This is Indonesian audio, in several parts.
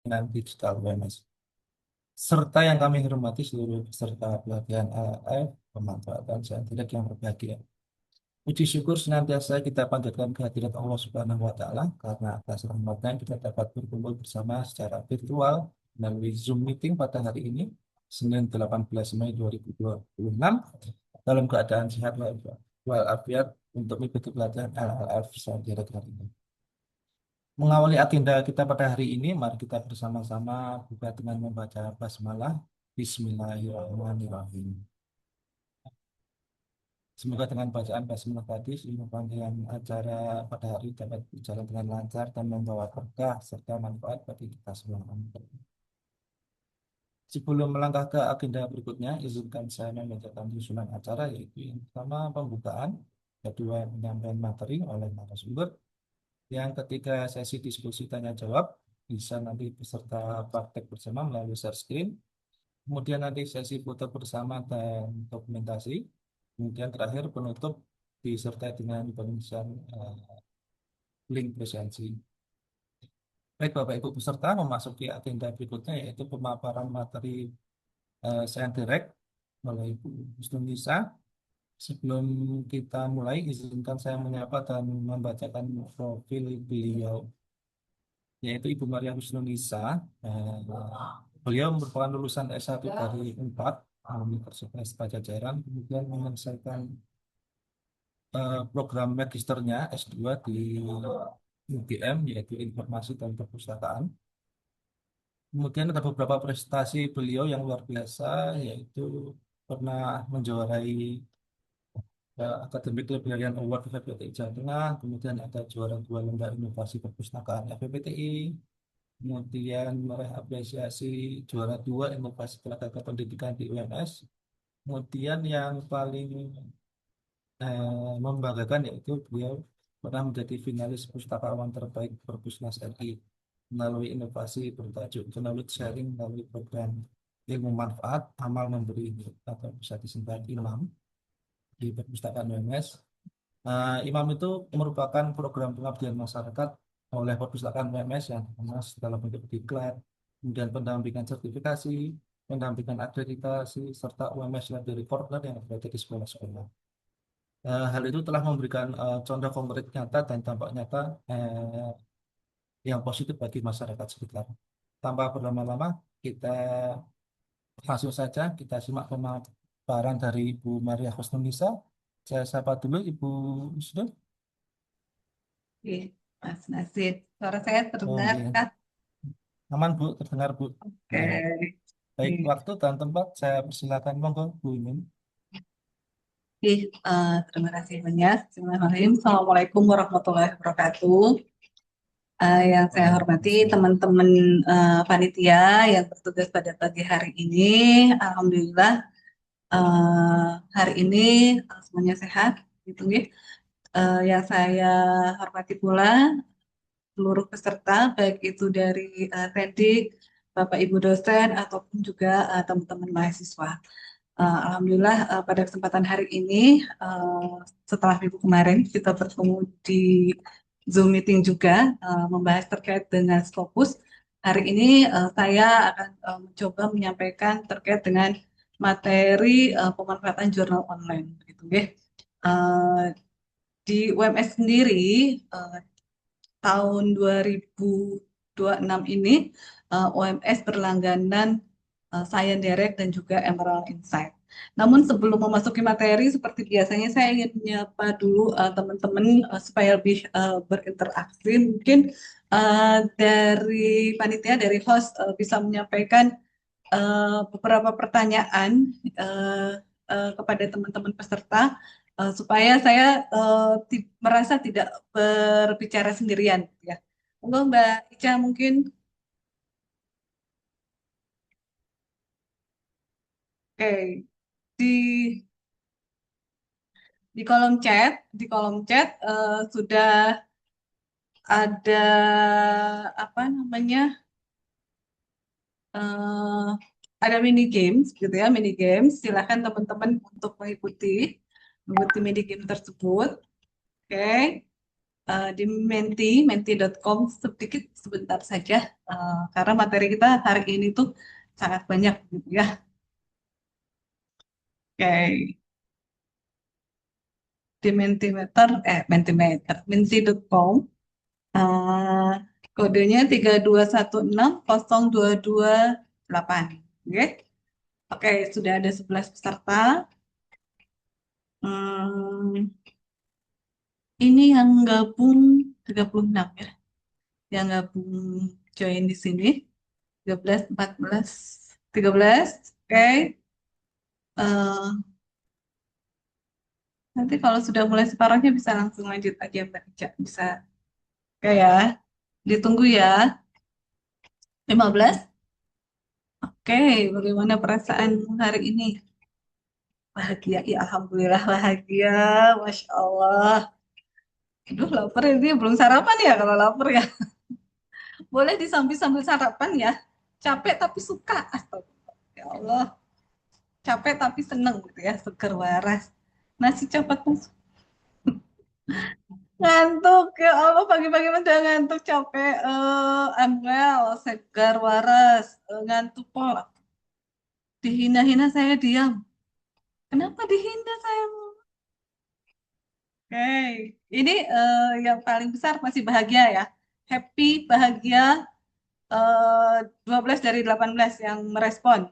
dengan digital wellness. Serta yang kami hormati seluruh peserta pelatihan AAF, pemanfaatan saintifik yang berbahagia. Puji syukur senantiasa kita panjatkan kehadirat Allah Subhanahu wa Ta'ala karena atas rahmatnya kita dapat berkumpul bersama secara virtual melalui Zoom meeting pada hari ini, Senin 18 Mei 2026, dalam keadaan sehat walafiat untuk mengikuti pelatihan LLF secara hari ini. Mengawali agenda kita pada hari ini, mari kita bersama-sama buka dengan membaca basmalah. Bismillahirrahmanirrahim. Semoga dengan bacaan basmalah tadi, seluruh rangkaian acara pada hari dapat berjalan dengan lancar dan membawa berkah serta manfaat bagi kita semua. Sebelum melangkah ke agenda berikutnya, izinkan saya membacakan susunan acara, yaitu yang pertama pembukaan, kedua penyampaian materi oleh narasumber, yang ketiga sesi diskusi tanya jawab, bisa nanti peserta praktek bersama melalui share screen, kemudian nanti sesi foto bersama dan dokumentasi, kemudian terakhir penutup disertai dengan pengisian link presensi. Baik Bapak Ibu peserta memasuki agenda berikutnya yaitu pemaparan materi sains direct oleh Ibu Husnunisa. Sebelum kita mulai, izinkan saya menyapa dan membacakan profil beliau, yaitu Ibu Maria Husnunisa. Beliau merupakan lulusan S1 dari UNPAD, Universitas Pajajaran, kemudian menyelesaikan program magisternya S2 di UGM, yaitu Informasi dan Perpustakaan. Kemudian ada beberapa prestasi beliau yang luar biasa, yaitu pernah menjuarai Academic Librarian Award FPTI Jawa Tengah, kemudian ada juara dua lomba inovasi perpustakaan FPTI, kemudian meraih apresiasi juara dua inovasi tenaga kependidikan di UMS, kemudian yang paling membanggakan yaitu beliau pernah menjadi finalis pustakawan terbaik Perpusnas RI melalui inovasi bertajuk Knowledge Sharing melalui program ilmu manfaat amal memberi atau bisa disingkat IMAM di perpustakaan UMS. IMAM itu merupakan program pengabdian masyarakat oleh perpustakaan UMS yang dikemas dalam bentuk diklat, kemudian pendampingan sertifikasi, pendampingan akreditasi, serta UMS Library Corner yang berada di sekolah-sekolah. Hal itu telah memberikan contoh konkret nyata dan dampak nyata yang positif bagi masyarakat sekitar. Tanpa berlama-lama, kita langsung saja kita simak pemaparan dari Ibu Maria Husnunisa. Saya sapa dulu Ibu Husnul. Oke, Mas Nasir, suara saya Oh, terdengar iya. kan? Aman Bu, terdengar Bu. Oke, Ya. Baik, oke. waktu dan tempat saya persilakan monggo Bu Imin. Oke, terima kasih banyak. Bismillahirrahmanirrahim. Assalamualaikum warahmatullahi wabarakatuh. Yang saya hormati Waalaikumsalam. teman-teman panitia yang bertugas pada pagi hari ini. Alhamdulillah hari ini semuanya sehat, gitu ya. Yang saya hormati pula seluruh peserta, baik itu dari Tendik, Bapak Ibu dosen, ataupun juga teman-teman mahasiswa. Alhamdulillah pada kesempatan hari ini, setelah minggu kemarin kita bertemu di Zoom meeting juga membahas terkait dengan Scopus. Hari ini saya akan mencoba menyampaikan terkait dengan materi pemanfaatan jurnal online, gitu ya. Uh, di UMS sendiri uh, tahun 2026 ini UMS berlangganan Science Direct dan juga Emerald Insight. Namun sebelum memasuki materi, seperti biasanya saya ingin menyapa dulu teman-teman supaya lebih berinteraksi. Mungkin dari panitia, dari host bisa menyampaikan beberapa pertanyaan kepada teman-teman peserta supaya saya merasa tidak berbicara sendirian ya. Monggo Mbak Ica mungkin. Oke, di di kolom chat sudah ada apa namanya eh, ada mini games gitu ya, mini games. Silakan teman-teman untuk mengikuti mini game tersebut. Oke. di menti.com sedikit sebentar saja karena materi kita hari ini tuh sangat banyak gitu ya. Oke, di menti.com eh, kodenya 321602228. Oke. Oke, sudah ada 11 peserta. Hmm, ini yang gabung 36 ya. Yang gabung join di sini 13, 14, 13. Oke. Eh, nanti kalau sudah mulai separuhnya bisa langsung lanjut aja Mbak Ica. Bisa. Oke ya. Ditunggu ya. 15. Oke, bagaimana perasaan hari ini? Bahagia, ya Alhamdulillah bahagia. Masya Allah. Aduh, lapar ini belum sarapan ya kalau lapar ya. Boleh disambil sambil sarapan ya. Capek tapi suka. Astagfirullah. Ya Allah. Capek tapi seneng gitu ya. Seger waras. Nasi cepat ngantuk. Ya Allah pagi-pagi udah ngantuk capek. I'm well. Seger waras. Ngantuk pol. Dihina-hina saya diam. Kenapa dihina saya? Oke. Ini yang paling besar masih bahagia ya. Happy, bahagia. 12 dari 18 yang merespon.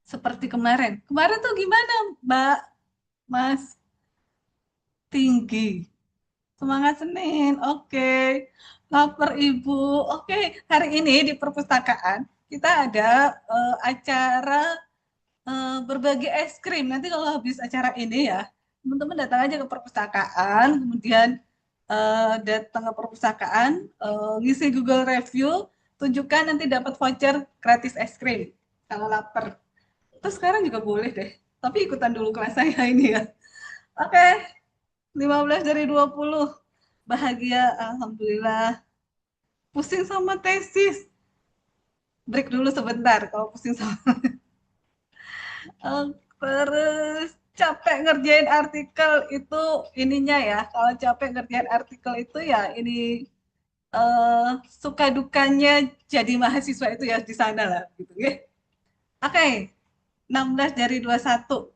Seperti kemarin. Kemarin tuh gimana, Mbak? Mas Tinggi. Semangat Senin. Oke. Lapar Ibu. Oke, hari ini di perpustakaan kita ada acara berbagi es krim. Nanti kalau habis acara ini ya, teman-teman datang aja ke perpustakaan, kemudian datang ke perpustakaan, ngisi Google Review, tunjukkan nanti dapat voucher gratis es krim kalau lapar. Terus sekarang juga boleh deh. Tapi ikutan dulu kelas saya ini ya. Oke, 15 dari 20. Bahagia, Alhamdulillah. Pusing sama tesis. Break dulu sebentar kalau pusing sama. Terus capek ngerjain artikel itu ininya ya. Kalau capek ngerjain artikel itu ya ini suka dukanya jadi mahasiswa itu ya di sana lah gitu ya. Oke, 16 dari 21.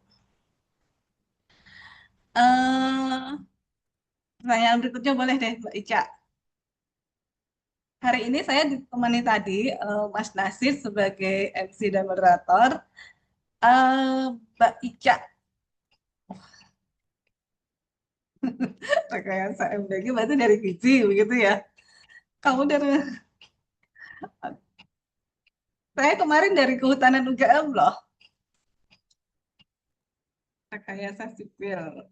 Eh pertanyaan berikutnya boleh deh Mbak Ica. Hari ini saya ditemani tadi Mas Nasir sebagai MC dan moderator. Mbak Ica, rekayasa MBG berarti dari gizi begitu ya. Kamu dari, saya kemarin dari Kehutanan UGM loh, rekayasa sipil,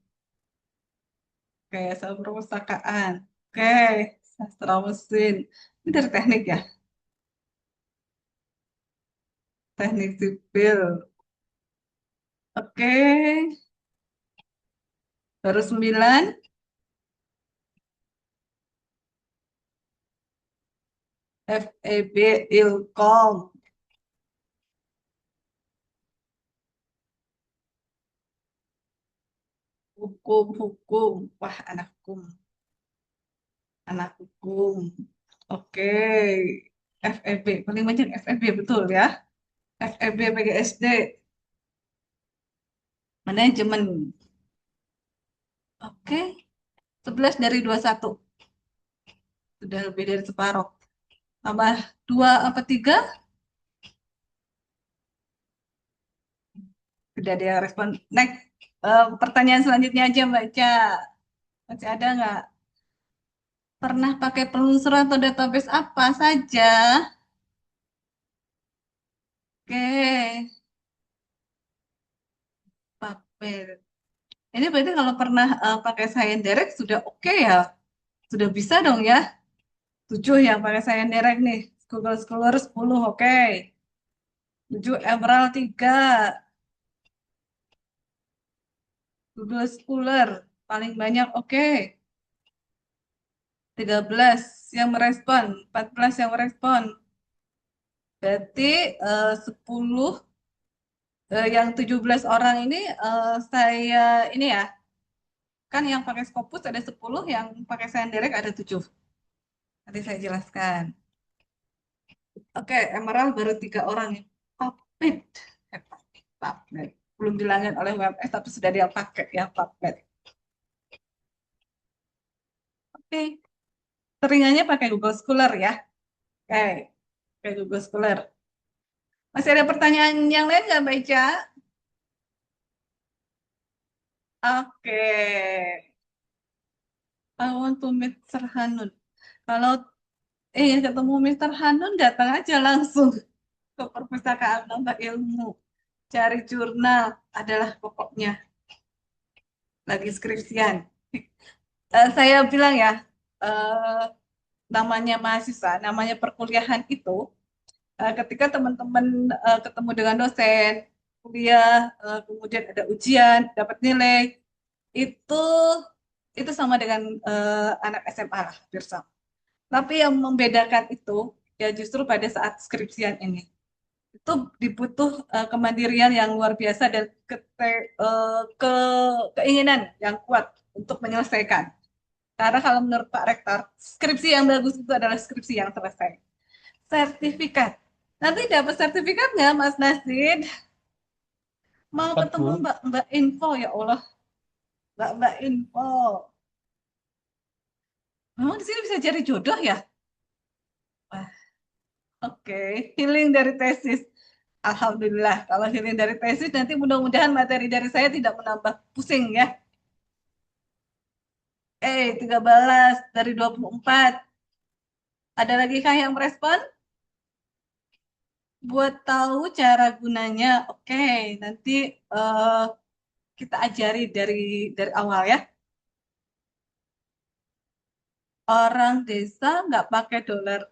rekayasa perpustakaan. Oke, sastra mesin. Ini dari teknik ya, teknik sipil. Oke, baru 9. FEB Ilkom, hukum. Wah, anak hukum. Anak hukum. Oke. FEB, paling banyak FEB betul ya. FEB PGSD, manajemen. Oke, 11 dari 21. Sudah lebih dari separuh. Tambah 2 apa 3? Sudah ada yang respon. Next, pertanyaan selanjutnya aja Mbak Ica. Masih ada nggak? Pernah pakai penelusuran atau database apa saja? Oke, papel. Ini berarti kalau pernah pakai Science Direct sudah oke ya? Sudah bisa dong ya? 7 yang pakai Science Direct nih. Google Scholar 10, oke. 7 Emerald 3. Google Scholar paling banyak oke. 13 yang merespon, 14 yang merespon. Berarti 10 yang 17 orang ini saya ini ya Kan yang pakai Scopus ada 10, yang pakai Sciendirect ada 7. Nanti saya jelaskan. Oke, Emerald baru 3 orang ya. PubMed. PubMed. Belum dilanggan oleh WMS, tapi sudah dia pakai ya PubMed. Oke, seringannya pakai Google Scholar ya. Oke, pakai Google Scholar. Masih ada pertanyaan yang lain nggak, Mbak Ica? Oke, I want to meet Sir Hanun. Kalau ketemu Mr. Hanun, datang aja langsung ke perpustakaan nambah ilmu. Cari jurnal adalah pokoknya. Lagi skripsian. Saya bilang ya, eh, namanya mahasiswa, namanya perkuliahan itu, ketika teman-teman ketemu dengan dosen, kuliah, kemudian ada ujian, dapat nilai, itu itu sama dengan anak SMA lah, hampir sama. Tapi yang membedakan itu ya justru pada saat skripsian ini. Itu dibutuh kemandirian yang luar biasa dan keinginan yang kuat untuk menyelesaikan. Karena kalau menurut Pak Rektor, skripsi yang bagus itu adalah skripsi yang selesai. Sertifikat. Nanti dapat sertifikat nggak, Mas Nasid? Mau Dapat, ketemu Bu. Mbak Info, ya Allah. Mbak Info. Memang di sini bisa cari jodoh ya? Wah, oke. Healing dari tesis. Alhamdulillah. Kalau healing dari tesis, nanti mudah-mudahan materi dari saya tidak menambah pusing ya. 13 dari 24. Ada lagi kah yang merespon? Buat tahu cara gunanya, oke. Nanti eh, kita ajari dari awal ya. Orang desa nggak pakai dolar.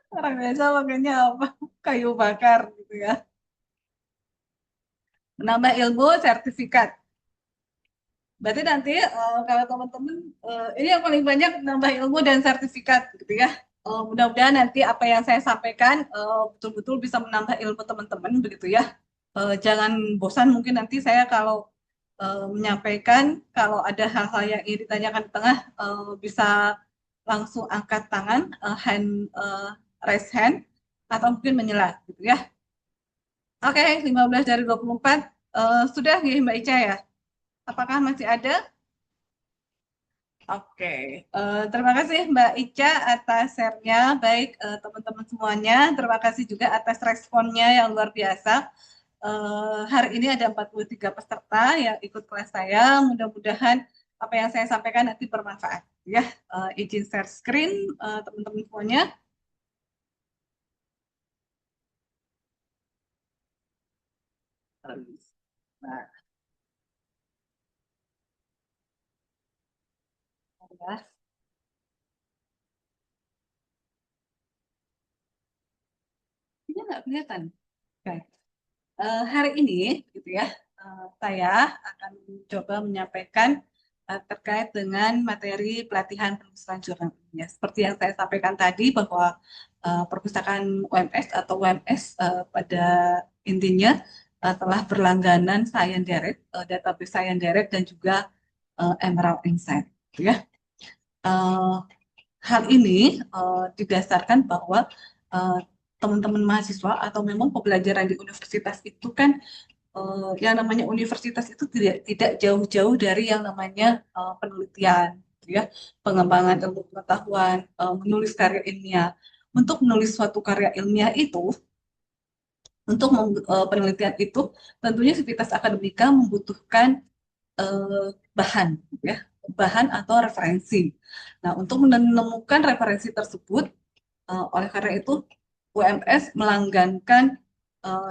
Orang desa pakainya apa? Kayu bakar gitu ya. Menambah ilmu sertifikat. Berarti nanti kalau teman-teman ini yang paling banyak nambah ilmu dan sertifikat gitu ya. Mudah-mudahan nanti apa yang saya sampaikan betul-betul bisa menambah ilmu teman-teman begitu ya. Jangan bosan, mungkin nanti saya kalau menyampaikan, kalau ada hal-hal yang ingin ditanyakan di tengah bisa langsung angkat tangan, raise hand, atau mungkin menyela gitu ya. Oke, 15 dari 24 sudah nih Mbak Ica ya. Apakah masih ada? Oke, terima kasih Mbak Ica atas share-nya. Baik, teman-teman semuanya, terima kasih juga atas responnya yang luar biasa. Hari ini ada 43 peserta yang ikut kelas saya. Mudah-mudahan apa yang saya sampaikan nanti bermanfaat. Ya, izin share screen teman-teman semuanya. Nah, ya, ini nggak kelihatan. Oke. Hari ini, gitu ya, saya akan coba menyampaikan terkait dengan materi pelatihan penulisan jurnal ilmiah. Seperti yang saya sampaikan tadi bahwa perpustakaan UMS atau UMS pada intinya telah berlangganan Science Direct, database Science Direct dan juga Emerald Insight. Gitu ya. Eh, Hal ini didasarkan bahwa eh, teman-teman mahasiswa atau memang pembelajaran di universitas itu kan yang namanya universitas itu tidak jauh-jauh dari yang namanya penelitian, gitu ya, pengembangan ilmu pengetahuan, menulis karya ilmiah. Untuk menulis suatu karya ilmiah itu, untuk penelitian itu, tentunya Sivitas Akademika membutuhkan bahan, gitu ya, bahan atau referensi. Nah, untuk menemukan referensi tersebut, oleh karena itu UMS melanggankan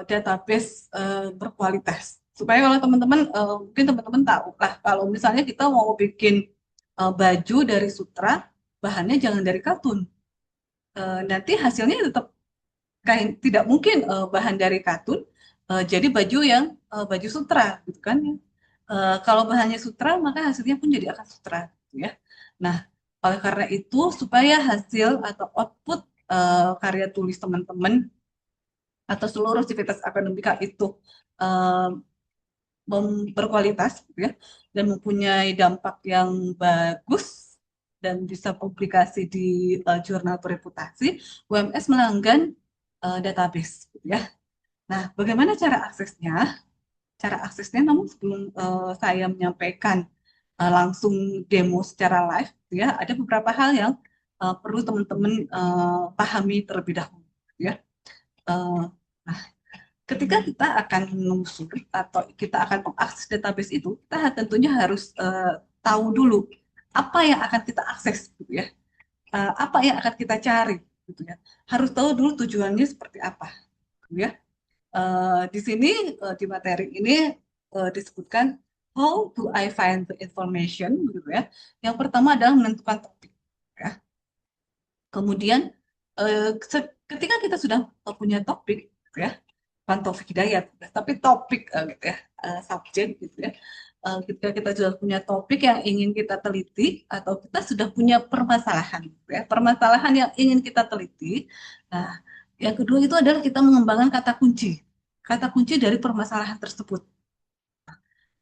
database berkualitas. Supaya kalau teman-teman mungkin teman-teman tahu lah, kalau misalnya kita mau bikin baju dari sutra, bahannya jangan dari katun. Nanti hasilnya tetap kain, tidak mungkin bahan dari katun jadi baju yang baju sutra gitu kan ya. Kalau bahannya sutra maka hasilnya pun jadi akan sutra gitu ya. Nah, oleh karena itu supaya hasil atau output karya tulis teman-teman atau seluruh aktivitas akademika itu berkualitas gitu ya, dan mempunyai dampak yang bagus dan bisa publikasi di jurnal bereputasi, UMS melanggan database gitu ya. Nah, bagaimana cara aksesnya? Cara aksesnya, namun sebelum saya menyampaikan langsung demo secara live, gitu ya, ada beberapa hal yang perlu teman-teman pahami terlebih dahulu, gitu ya. Eh, nah, ketika kita akan menelusuri atau kita akan mengakses database itu, kita tentunya harus tahu dulu apa yang akan kita akses, gitu ya. Apa yang akan kita cari, gitu ya. Harus tahu dulu tujuannya seperti apa, gitu ya. Di sini di materi ini disebutkan how do I find the information, gitu ya. Yang pertama adalah menentukan topik, ya. Kemudian ketika kita sudah punya topik, gitu ya, bukan Taufik Hidayat, tapi topik gitu ya, subjek gitu ya. Ketika kita sudah punya topik yang ingin kita teliti atau kita sudah punya permasalahan, gitu ya, permasalahan yang ingin kita teliti. Nah, yang kedua itu adalah kita mengembangkan kata kunci dari permasalahan tersebut.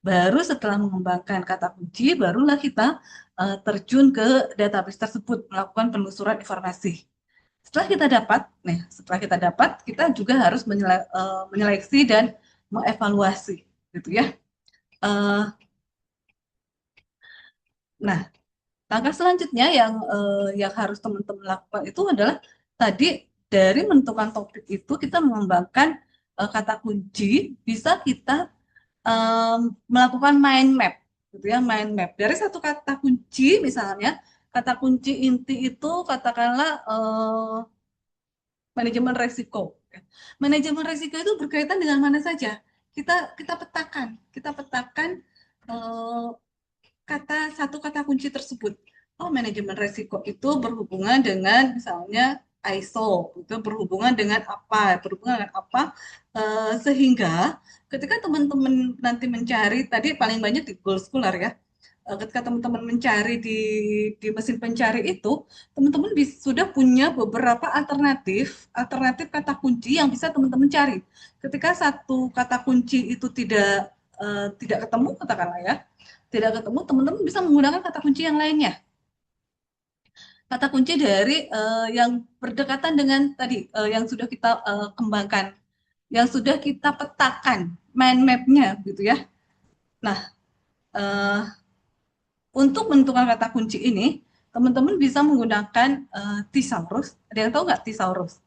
Baru setelah mengembangkan kata kunci, barulah kita terjun ke database tersebut, melakukan penelusuran informasi. Setelah kita dapat, kita juga harus menyeleksi dan mengevaluasi, gitu ya. Nah, langkah selanjutnya yang harus teman-teman lakukan itu adalah tadi dari menentukan topik itu kita mengembangkan kata kunci, bisa kita melakukan mind map, gitu ya, mind map dari satu kata kunci. Misalnya kata kunci inti itu katakanlah manajemen resiko. Manajemen resiko itu berkaitan dengan mana saja. Kita petakan eh, satu kata kunci tersebut. Oh, manajemen resiko itu berhubungan dengan misalnya ISO, itu berhubungan dengan apa, sehingga ketika teman-teman nanti mencari, tadi paling banyak di Google Scholar ya. Ketika teman-teman mencari di mesin pencari itu, teman-teman sudah punya beberapa alternatif alternatif kata kunci yang bisa teman-teman cari. Ketika satu kata kunci itu tidak ketemu, katakanlah ya, tidak ketemu, teman-teman bisa menggunakan kata kunci yang lainnya. Kata kunci dari yang berdekatan dengan tadi yang sudah kita kembangkan, yang sudah kita petakan mind map-nya, gitu ya. Nah, uh, untuk menentukan kata kunci ini, teman-teman bisa menggunakan thesaurus. Ada yang tahu nggak thesaurus?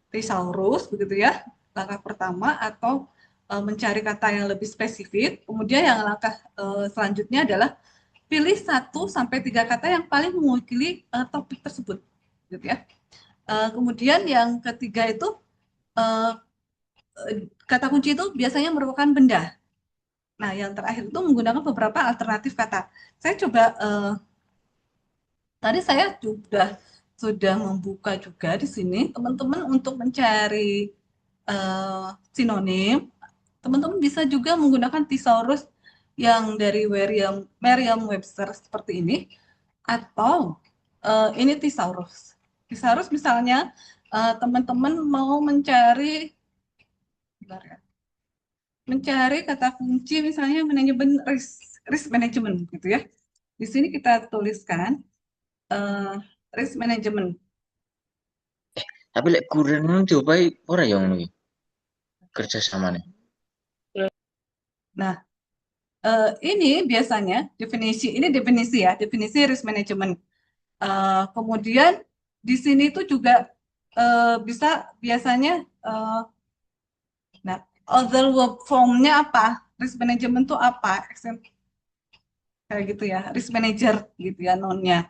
Thesaurus, begitu ya, langkah pertama, atau mencari kata yang lebih spesifik. Kemudian yang langkah selanjutnya adalah pilih 1 sampai 3 kata yang paling mewakili topik tersebut, gitu ya. Kemudian yang ketiga itu uh, kata kunci itu biasanya merupakan benda. Nah, yang terakhir itu menggunakan beberapa alternatif kata. Saya coba tadi saya sudah membuka juga di sini, teman-teman, untuk mencari sinonim. Teman-teman bisa juga menggunakan thesaurus yang dari Merriam-Webster seperti ini, atau ini thesaurus. Thesaurus misalnya teman-teman mau mencari, bentar ya, mencari kata kunci misalnya manajemen risk management, gitu ya. Di sini kita tuliskan risk management. Tapi lek kurir ngono diopahi ora ya ngono iki. Kerja sama nih. Nah, ini biasanya definisi ya, definisi risk management. Kemudian di sini tuh juga bisa biasanya nah, other work formnya apa? Risk management tuh apa? Kayak gitu ya, risk manager gitu ya nonnya.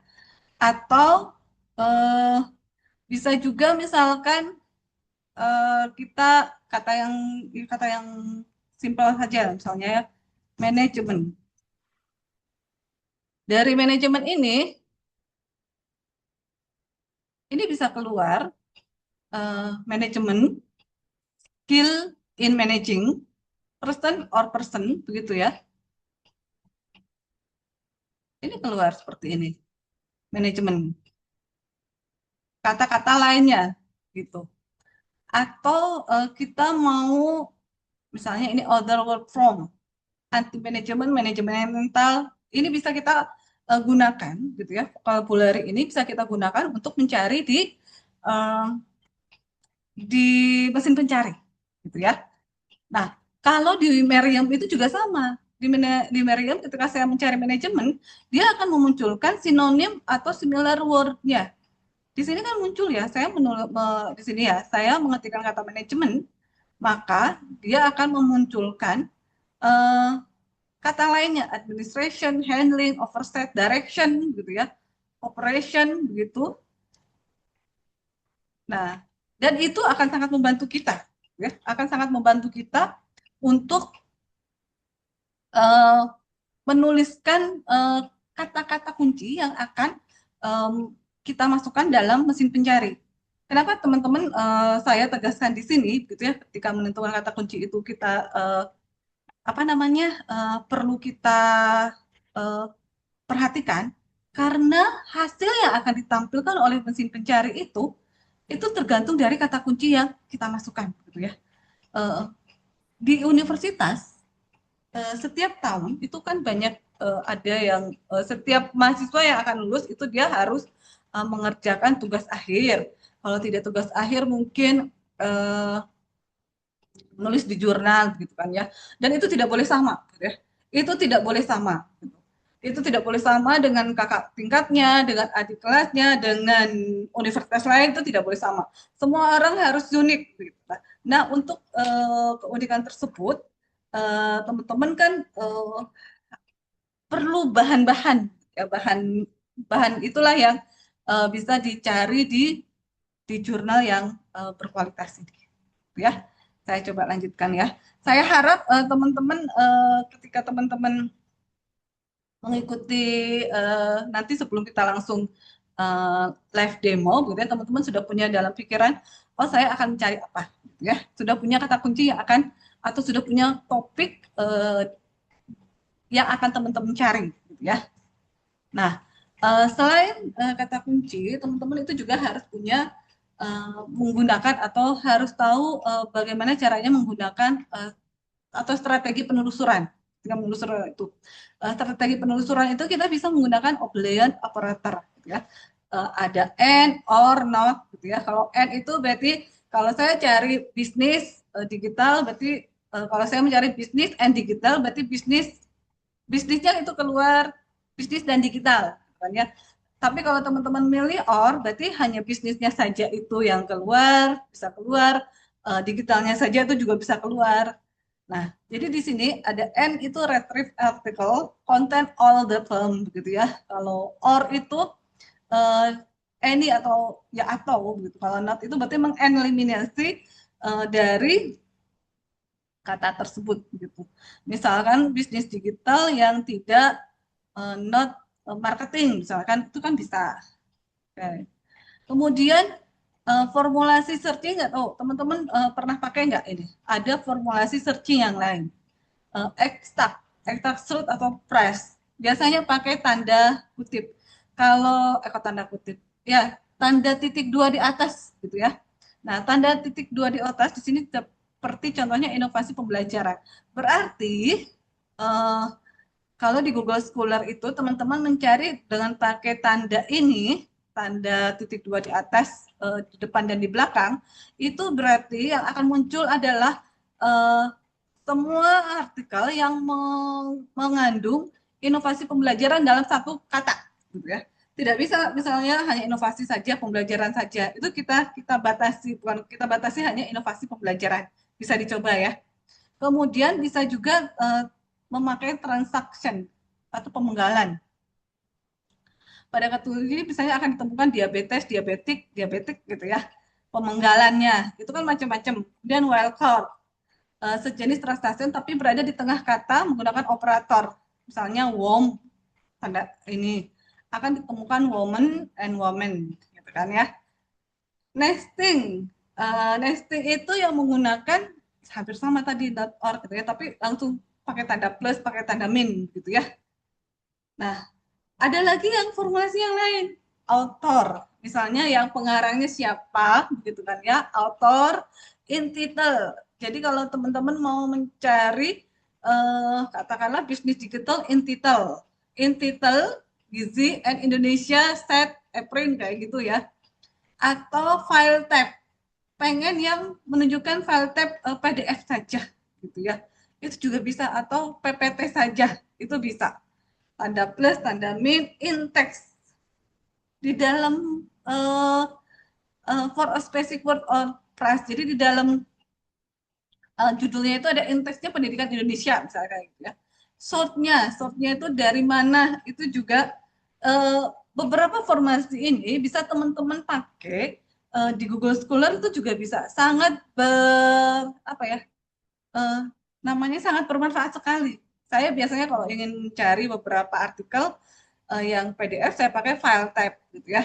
Atau eh, bisa juga misalkan kita kata yang kata yang simpel saja, misalnya ya, manajemen. Dari manajemen ini bisa keluar manajemen, skill in managing, person, begitu ya. Ini keluar seperti ini, manajemen. Kata-kata lainnya, gitu. Atau kita mau, misalnya ini other work from. anti manajemen, manajemen mental, ini bisa kita gunakan gitu ya. Vocabulary ini bisa kita gunakan untuk mencari uh, di mesin pencari gitu ya. Nah, kalau di Merriam itu juga sama. Di Merriam ketika saya mencari manajemen, dia akan memunculkan sinonim atau similar word-nya. Di sini kan muncul ya, saya di sini ya, saya mengetikkan kata manajemen, maka dia akan memunculkan eh, kata lainnya, administration, handling, oversight, direction, gitu ya, operation, begitu. Nah, dan itu akan sangat membantu kita, ya, akan sangat membantu kita untuk uh, menuliskan kata-kata kunci yang akan um, kita masukkan dalam mesin pencari. Kenapa teman-teman saya tegaskan di sini, gitu ya, ketika menentukan kata kunci itu kita apa namanya perlu kita uh, perhatikan, karena hasil yang akan ditampilkan oleh mesin pencari itu tergantung dari kata kunci yang kita masukkan, gitu ya. Uh, di universitas setiap tahun itu kan banyak ada yang setiap mahasiswa yang akan lulus itu dia harus mengerjakan tugas akhir. Kalau tidak tugas akhir mungkin menulis di jurnal gitu kan ya. Dan itu tidak boleh sama gitu ya. Itu tidak boleh sama gitu. Itu tidak boleh sama dengan kakak tingkatnya, dengan adik kelasnya, dengan universitas lain, itu tidak boleh sama. Semua orang harus unik gitu. Nah, untuk keunikan tersebut teman-teman kan perlu bahan-bahan ya, bahan itulah yang bisa dicari di jurnal yang berkualitas ini ya. Saya coba lanjutkan ya. Saya harap teman-teman ketika teman-teman mengikuti nanti sebelum kita langsung live demo gitu ya, teman-teman sudah punya dalam pikiran, oh saya akan mencari apa gitu ya. Sudah punya kata kunci yang akan atau sudah punya topik yang akan teman-teman cari gitu ya. Nah, selain kata kunci, teman-teman itu juga harus punya menggunakan atau harus tahu bagaimana caranya menggunakan atau strategi penelusuran. Ketika menelusuri itu, strategi penelusuran itu kita bisa menggunakan Boolean operator, gitu ya. Ada and, or, not, gitu ya. Kalau and itu berarti kalau saya cari bisnis digital, berarti kalau saya mencari bisnis and digital, berarti bisnisnya itu keluar bisnis dan digital, kan ya. Tapi kalau teman-teman milih or, berarti hanya bisnisnya saja itu yang keluar, bisa keluar, digitalnya saja itu juga bisa keluar. Nah, jadi di sini ada N itu retrieve article, content all the term, begitu ya. Kalau or itu any atau ya atau, begitu. Kalau not itu berarti mengeliminasi dari kata tersebut, gitu. Misalkan bisnis digital yang tidak not marketing, misalkan itu kan bisa. Okay. Kemudian formulasi searching nggak tahu teman-teman pernah pakai nggak ini? Ada formulasi searching yang lain. Extract truth atau press. Biasanya pakai tanda kutip. Kalau tanda kutip, ya tanda titik dua di atas gitu ya. Nah, tanda titik dua di atas di sini seperti contohnya inovasi pembelajaran. Berarti kalau di Google Scholar itu teman-teman mencari dengan pakai tanda ini, tanda titik dua di atas, di depan dan di belakang, itu berarti yang akan muncul adalah semua artikel yang mengandung inovasi pembelajaran dalam satu kata, gitu ya. Tidak bisa misalnya hanya inovasi saja, pembelajaran saja. Itu kita batasi, bukan kita batasi hanya inovasi pembelajaran. Bisa dicoba ya. Kemudian bisa juga memakai transaction atau pemenggalan. Pada kategori ini misalnya akan ditemukan diabetes, diabetik gitu ya. Pemenggalannya itu kan macam-macam. Dan wildcard sejenis transaction tapi berada di tengah kata menggunakan operator. Misalnya wom, tanda ini akan ditemukan woman and woman gitu kan ya. Nesting. Nesting itu yang menggunakan hampir sama tadi .or gitu ya, tapi langsung pakai tanda plus, pakai tanda min gitu ya. Nah, ada lagi yang formulasi yang lain, author. Misalnya yang pengarangnya siapa, gitu kan ya, author, in title. Jadi kalau teman-teman mau mencari katakanlah bisnis digital Intitel, Gizi, and Indonesia Set April kayak gitu ya. Atau file tab, pengen yang menunjukkan file tab PDF saja gitu ya. Itu juga bisa, atau PPT saja, itu bisa. Tanda plus, tanda min, in text di dalam for a specific word or phrase. Jadi di dalam judulnya itu ada in-textnya pendidikan Indonesia misalnya kayak gitu ya. Shortnya itu dari mana, itu juga beberapa formasi ini bisa teman-teman pakai di Google Scholar, itu juga bisa sangat apa ya, namanya sangat bermanfaat sekali. Saya biasanya kalau ingin cari beberapa artikel yang PDF, saya pakai file type gitu ya.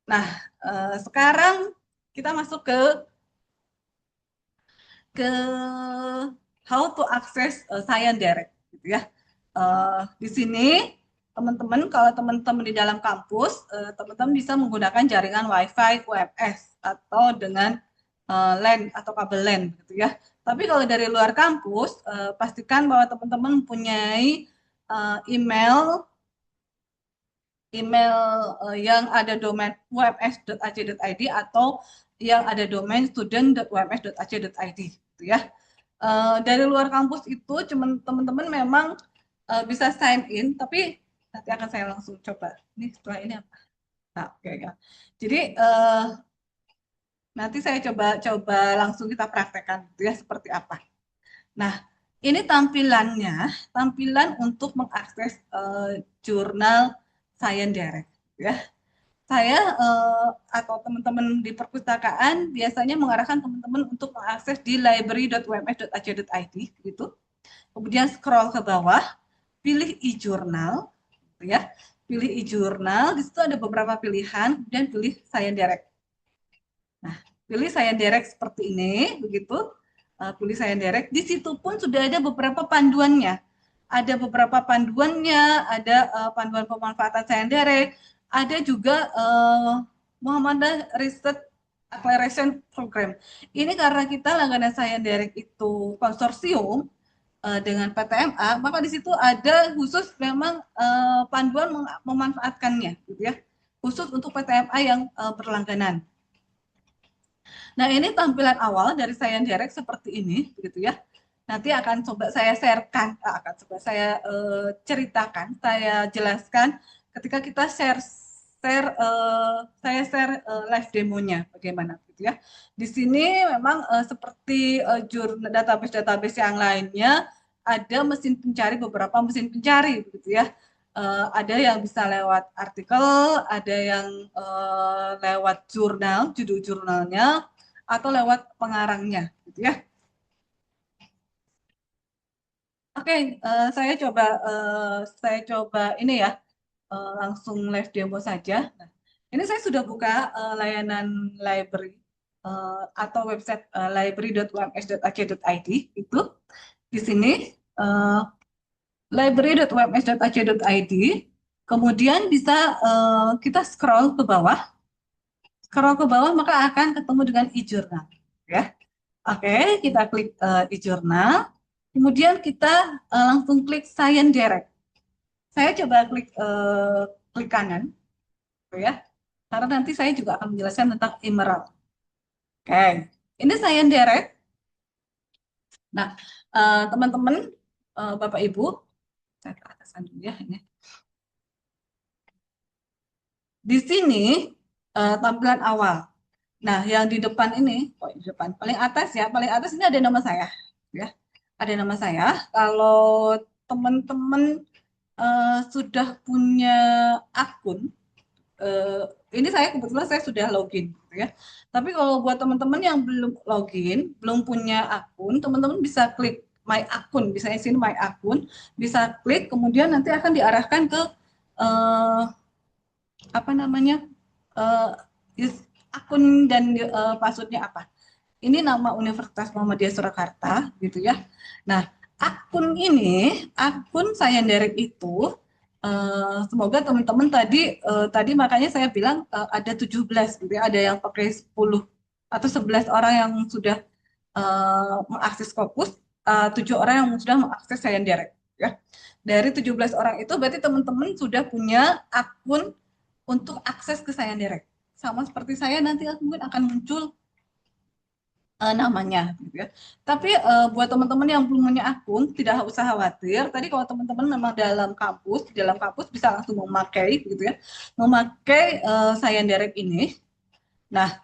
Nah, sekarang kita masuk ke how to access Science Direct gitu ya. Di sini teman-teman, kalau teman-teman di dalam kampus, teman-teman bisa menggunakan jaringan WiFi UMS atau dengan LAN atau kabel LAN gitu ya. Tapi kalau dari luar kampus, pastikan bahwa teman-teman mempunyai email yang ada domain ums.ac.id atau yang ada domain student.ums.ac.id gitu ya. Dari luar kampus itu teman-teman memang bisa sign in, tapi nanti akan saya langsung coba. Ini setelah ini apa? Nah, oke ya. Jadi nanti saya coba langsung kita praktekkan gitu ya, seperti apa. Nah, ini tampilan untuk mengakses jurnal Science Direct ya. Saya atau teman-teman di perpustakaan biasanya mengarahkan teman-teman untuk mengakses di library.ums.ac.id gitu. Kemudian scroll ke bawah, pilih e-journal, gitu ya. Pilih e-journal, di situ ada beberapa pilihan, dan pilih Science Direct. Nah, pilih Science Direct seperti ini, begitu. Pilih Science Direct. Di situ pun sudah ada beberapa panduannya. Ada beberapa panduannya, ada panduan pemanfaatan Science Direct, ada juga Muhammadiyah Research Acceleration Program. Ini karena kita langganan Science Direct itu konsorsium dengan PTMA, maka di situ ada khusus memang panduan memanfaatkannya, gitu ya, khusus untuk PTMA yang berlangganan. Nah, ini tampilan awal dari Science Direct seperti ini, begitu ya. Nanti akan coba saya sharekan, akan coba saya ceritakan, saya jelaskan ketika kita saya share live demonya bagaimana gitu ya. Di sini memang seperti database yang lainnya, ada mesin pencari, beberapa mesin pencari gitu ya. Ada yang bisa lewat artikel, ada yang lewat jurnal, judul jurnalnya, atau lewat pengarangnya gitu ya. Oke, saya coba ini ya, langsung live demo saja. Nah, ini saya sudah buka layanan library atau website library.ums.ac.id itu. Di sini library.ums.ac.id. Kemudian bisa kita scroll ke bawah. Scroll ke bawah maka akan ketemu dengan e-journal, ya. Oke, kita klik e-journal. Kemudian kita langsung klik Science Direct. Saya coba klik kanan, ya, karena nanti saya juga akan menjelaskan tentang Emerald. Oke, ini Science Direct. Nah, teman-teman, Bapak Ibu, saya ke atasan dulu ya ini. Di sini tampilan awal. Nah, yang di depan ini, di depan paling atas ya, paling atas ini ada nama saya, ya, ada nama saya. Kalau teman-teman sudah punya akun, ini saya kebetulan saya sudah login, gitu ya. Tapi kalau buat teman-teman yang belum login, belum punya akun, teman-teman bisa klik my akun, bisa sini my akun, bisa klik, kemudian nanti akan diarahkan ke apa namanya akun dan passwordnya apa. Ini nama Universitas Muhammadiyah Surakarta, gitu ya. Nah, akun Science Direct itu, semoga teman-teman tadi makanya saya bilang ada 17, gitu ya. Ada yang pakai 10 atau 11 orang yang sudah mengakses Scopus, 7 orang yang sudah mengakses Sayan Direct. Ya. Dari 17 orang itu berarti teman-teman sudah punya akun untuk akses ke Sayan Direct. Sama seperti saya nanti mungkin akan muncul namanya gitu ya. Tapi buat teman-teman yang belum punya akun tidak usah khawatir. Tadi kalau teman-teman memang di dalam kampus bisa langsung memakai gitu ya. Memakai Sayan Direct ini. Nah,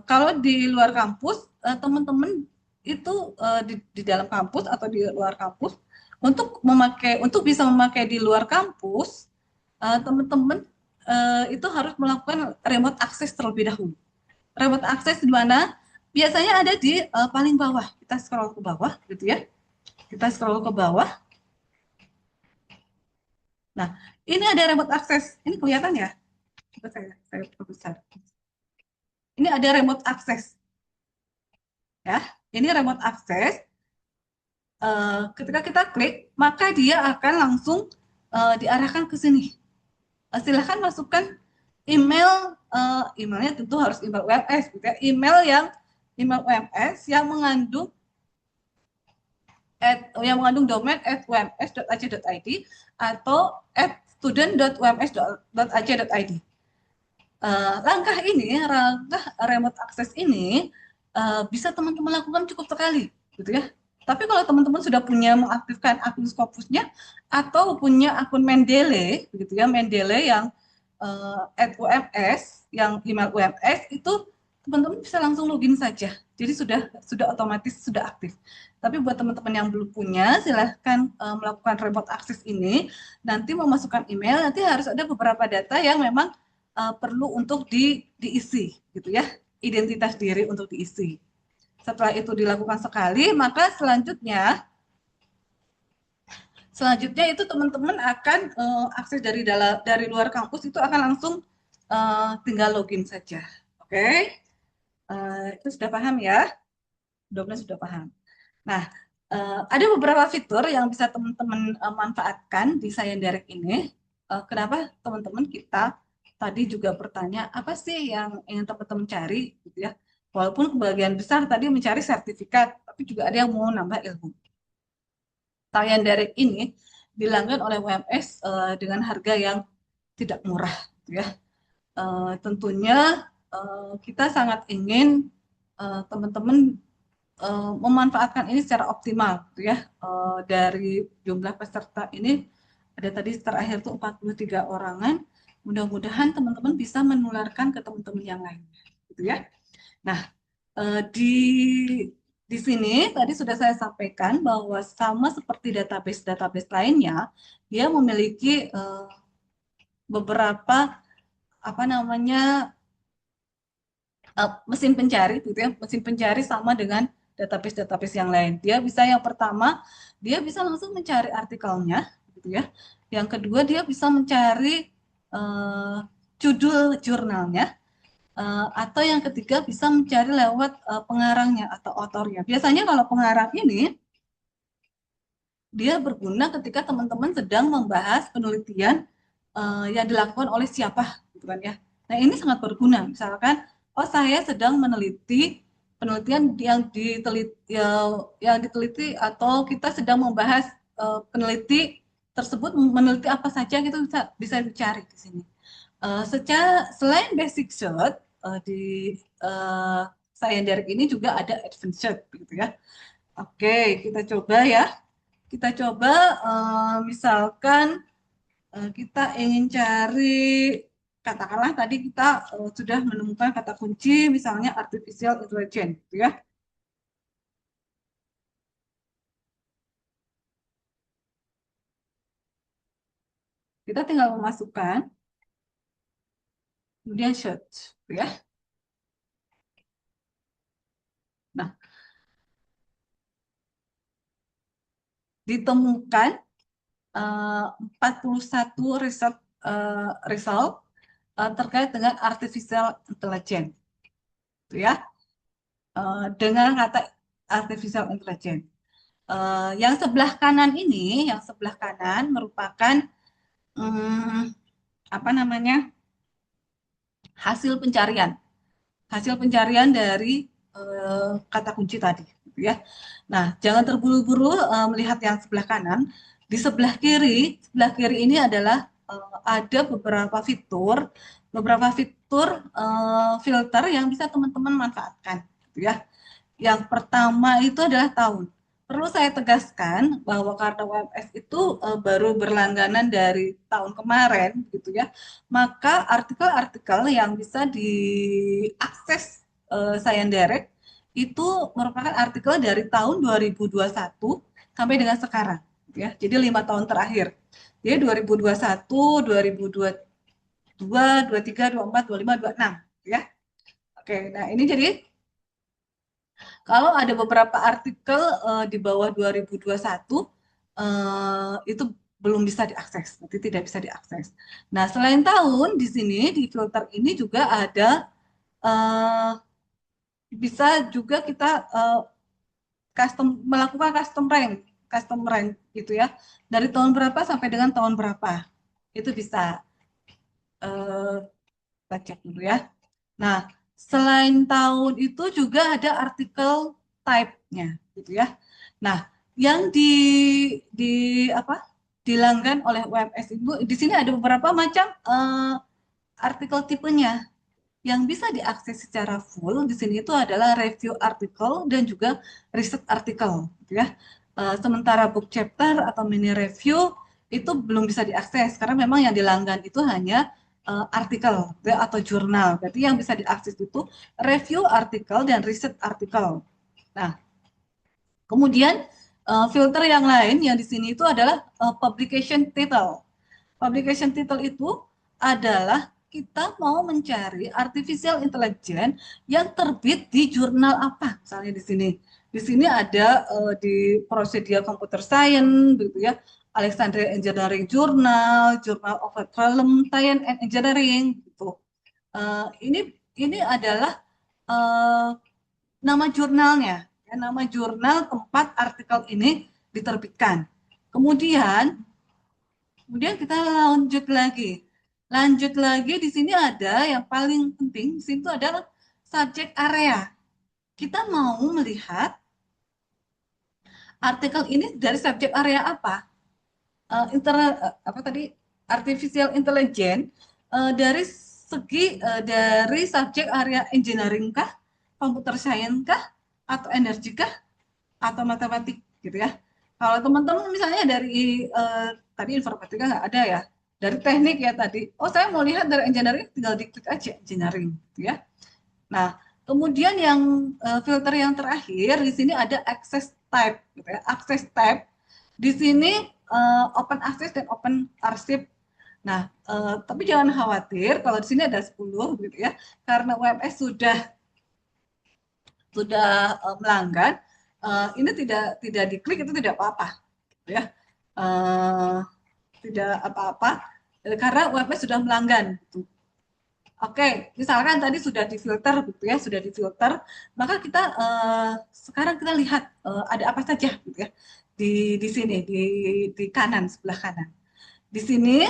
kalau di luar kampus teman-teman itu di dalam kampus atau di luar kampus untuk bisa memakai di luar kampus teman-teman itu harus melakukan remote access terlebih dahulu. Remote access di mana? Biasanya ada di paling bawah. Kita scroll ke bawah, gitu ya. Kita scroll ke bawah. Nah, ini ada remote access. Ini kelihatan ya? Coba saya perbesar. Ini ada remote access. Ya, ini remote access. Ketika kita klik, maka dia akan langsung diarahkan ke sini. Silahkan masukkan emailnya tentu harus email UMS, gitu ya. Email UMS yang mengandung domain @ums.ac.id atau @student.ums.ac.id. Langkah remote access ini bisa teman-teman lakukan cukup sekali, gitu ya. Tapi kalau teman-teman sudah punya mengaktifkan akun Scopusnya atau punya akun Mendeley, begitu ya, Mendeley yang @ums, yang email UMS itu teman-teman bisa langsung login saja. Jadi sudah otomatis sudah aktif. Tapi buat teman-teman yang belum punya, silahkan melakukan remote access ini. Nanti memasukkan email, nanti harus ada beberapa data yang memang perlu untuk diisi, gitu ya, identitas diri untuk diisi. Setelah itu dilakukan sekali, maka selanjutnya itu teman-teman akan akses dari luar kampus itu akan langsung tinggal login saja. Oke, itu sudah paham ya? Mudah-mudahan sudah paham. Nah, ada beberapa fitur yang bisa teman-teman manfaatkan di Sayan Direct ini. Kenapa teman-teman kita tadi juga bertanya apa sih yang ingin teman-teman cari, gitu ya? Walaupun kebagian besar tadi mencari sertifikat, tapi juga ada yang mau nambah ilmu. Sayan Direct ini dilanggan oleh UMS dengan harga yang tidak murah, gitu ya. Tentunya kita sangat ingin teman-teman memanfaatkan ini secara optimal, gitu ya. Dari jumlah peserta ini ada tadi terakhir tuh 43 orangan. Mudah-mudahan teman-teman bisa menularkan ke teman-teman yang lain, gitu ya. Nah, di sini tadi sudah saya sampaikan bahwa sama seperti database lainnya, dia memiliki beberapa apa namanya mesin pencari, gitu ya. Mesin pencari sama dengan database yang lain. Yang pertama, dia bisa langsung mencari artikelnya, gitu ya. Yang kedua, dia bisa mencari judul jurnalnya, atau yang ketiga bisa mencari lewat pengarangnya atau autornya. Biasanya kalau pengarang ini dia berguna ketika teman-teman sedang membahas penelitian yang dilakukan oleh siapa, gitu kan ya. Nah, ini sangat berguna. Misalkan, oh saya sedang meneliti penelitian yang diteliti atau kita sedang membahas peneliti tersebut meneliti apa saja, gitu bisa dicari di sini. Selain basic search di Sayan Direct ini juga ada advanced search, gitu ya. Oke, kita coba ya. Kita coba misalkan kita ingin cari, katakanlah tadi kita sudah menemukan kata kunci misalnya artificial intelligence, gitu ya. Kita tinggal memasukkan, kemudian search, gitu ya. Nah, ditemukan 41 result terkait dengan artificial intelligence, gitu ya. Dengan kata artificial intelligence. Yang sebelah kanan merupakan apa namanya, hasil pencarian dari kata kunci tadi. gitu ya. Nah, jangan terburu-buru melihat yang sebelah kanan. Di sebelah kiri ini adalah ada beberapa fitur filter yang bisa teman-teman manfaatkan, gitu ya. Yang pertama itu adalah tahun. Perlu saya tegaskan bahwa kartu UMS itu baru berlangganan dari tahun kemarin, gitu ya. Maka artikel-artikel yang bisa diakses Sayan Direct itu merupakan artikel dari tahun 2021 sampai dengan sekarang, gitu ya. Jadi 5 tahun terakhir. Jadi 2021, 2022, 23, 24, 25, 26, ya. Oke, nah ini jadi kalau ada beberapa artikel di bawah 2021 itu belum bisa diakses, nanti tidak bisa diakses. Nah, selain tahun di sini di filter ini juga ada eh, bisa juga kita melakukan custom rank gitu ya. Dari tahun berapa sampai dengan tahun berapa. Itu bisa kita cek dulu ya. Nah, selain tahun itu juga ada artikel type-nya gitu ya. Nah, yang di apa? Dilanggan oleh UMS itu di sini ada beberapa macam artikel tipenya yang bisa diakses secara full di sini itu adalah review artikel dan juga riset artikel gitu ya. Sementara book chapter atau mini review itu belum bisa diakses karena memang yang dilanggan itu hanya artikel ya, atau jurnal. Berarti yang bisa diakses itu review artikel dan riset artikel. Nah, kemudian filter yang lain yang di sini itu adalah publication title. Publication title itu adalah kita mau mencari artificial intelligence yang terbit di jurnal apa, misalnya di sini. Di sini ada di Procedia Computer Science, gitu ya, Alexandria Engineering Journal, Journal of Petroleum Science and Engineering, gitu. Ini adalah nama jurnalnya, ya, nama jurnal tempat artikel ini diterbitkan. Kemudian kita lanjut lagi. Lanjut lagi di sini ada yang paling penting, di sini adalah subjek area. Kita mau melihat artikel ini dari subjek area apa? Apa tadi? Artificial intelligence dari segi dari subjek area engineering kah, computer science kah, atau energi kah, atau matematik gitu ya. Kalau teman-teman misalnya dari tadi informatika nggak ada ya, dari teknik ya tadi. Oh saya mau lihat dari engineering, tinggal diklik aja engineering, gitu ya. Nah kemudian yang filter yang terakhir di sini ada access type, gitu ya. Access type di sini open access dan open archive. Nah, tapi jangan khawatir kalau di sini ada 10 gitu ya. Karena UMS sudah melanggar, ini tidak diklik itu tidak apa-apa, gitu ya. Tidak apa-apa karena UMS sudah melanggar. Gitu. Oke, misalkan tadi sudah difilter, gitu ya, sudah difilter, maka kita sekarang kita lihat ada apa saja, gitu ya, di sini di kanan sebelah kanan. Di sini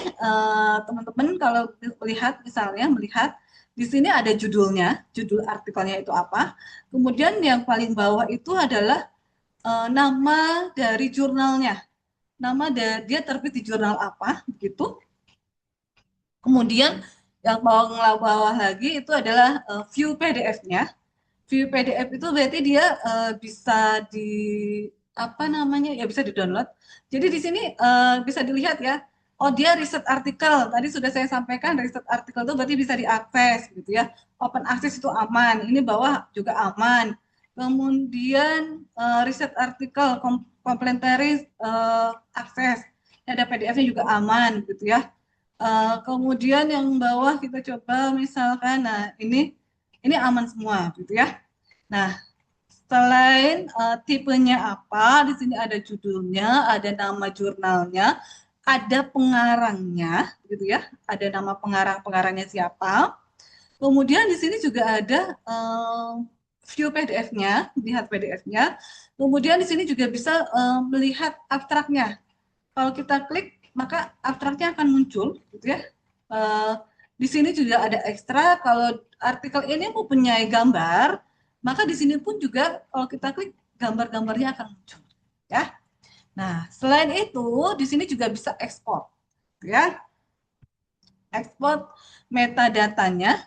teman-teman kalau melihat di sini ada judulnya, judul artikelnya itu apa. Kemudian yang paling bawah itu adalah nama dari jurnalnya. Dia terbit di jurnal apa, begitu. Kemudian yang bawah lagi itu adalah view PDF-nya. View PDF itu berarti dia bisa apa namanya ya bisa di-download. Jadi di sini bisa dilihat ya. Oh dia riset artikel. Tadi sudah saya sampaikan riset artikel itu berarti bisa diakses gitu ya. Open access itu aman. Ini bawah juga aman. Kemudian riset artikel complementary access. Ada PDF-nya juga aman gitu ya. Kemudian yang bawah kita coba misalkan, nah ini aman semua gitu ya. Nah selain tipenya apa, di sini ada judulnya, ada nama jurnalnya, ada pengarangnya gitu ya, ada nama pengarangnya siapa. Kemudian di sini juga ada view PDF-nya, lihat PDF-nya. Kemudian di sini juga bisa melihat abstraknya. Kalau kita klik maka abstraknya akan muncul gitu ya. Di sini juga ada ekstra kalau artikel ini mempunyai gambar, maka di sini pun juga kalau kita klik gambar-gambarnya akan muncul ya. Nah, selain itu di sini juga bisa ekspor ya. Ekspor metadatanya.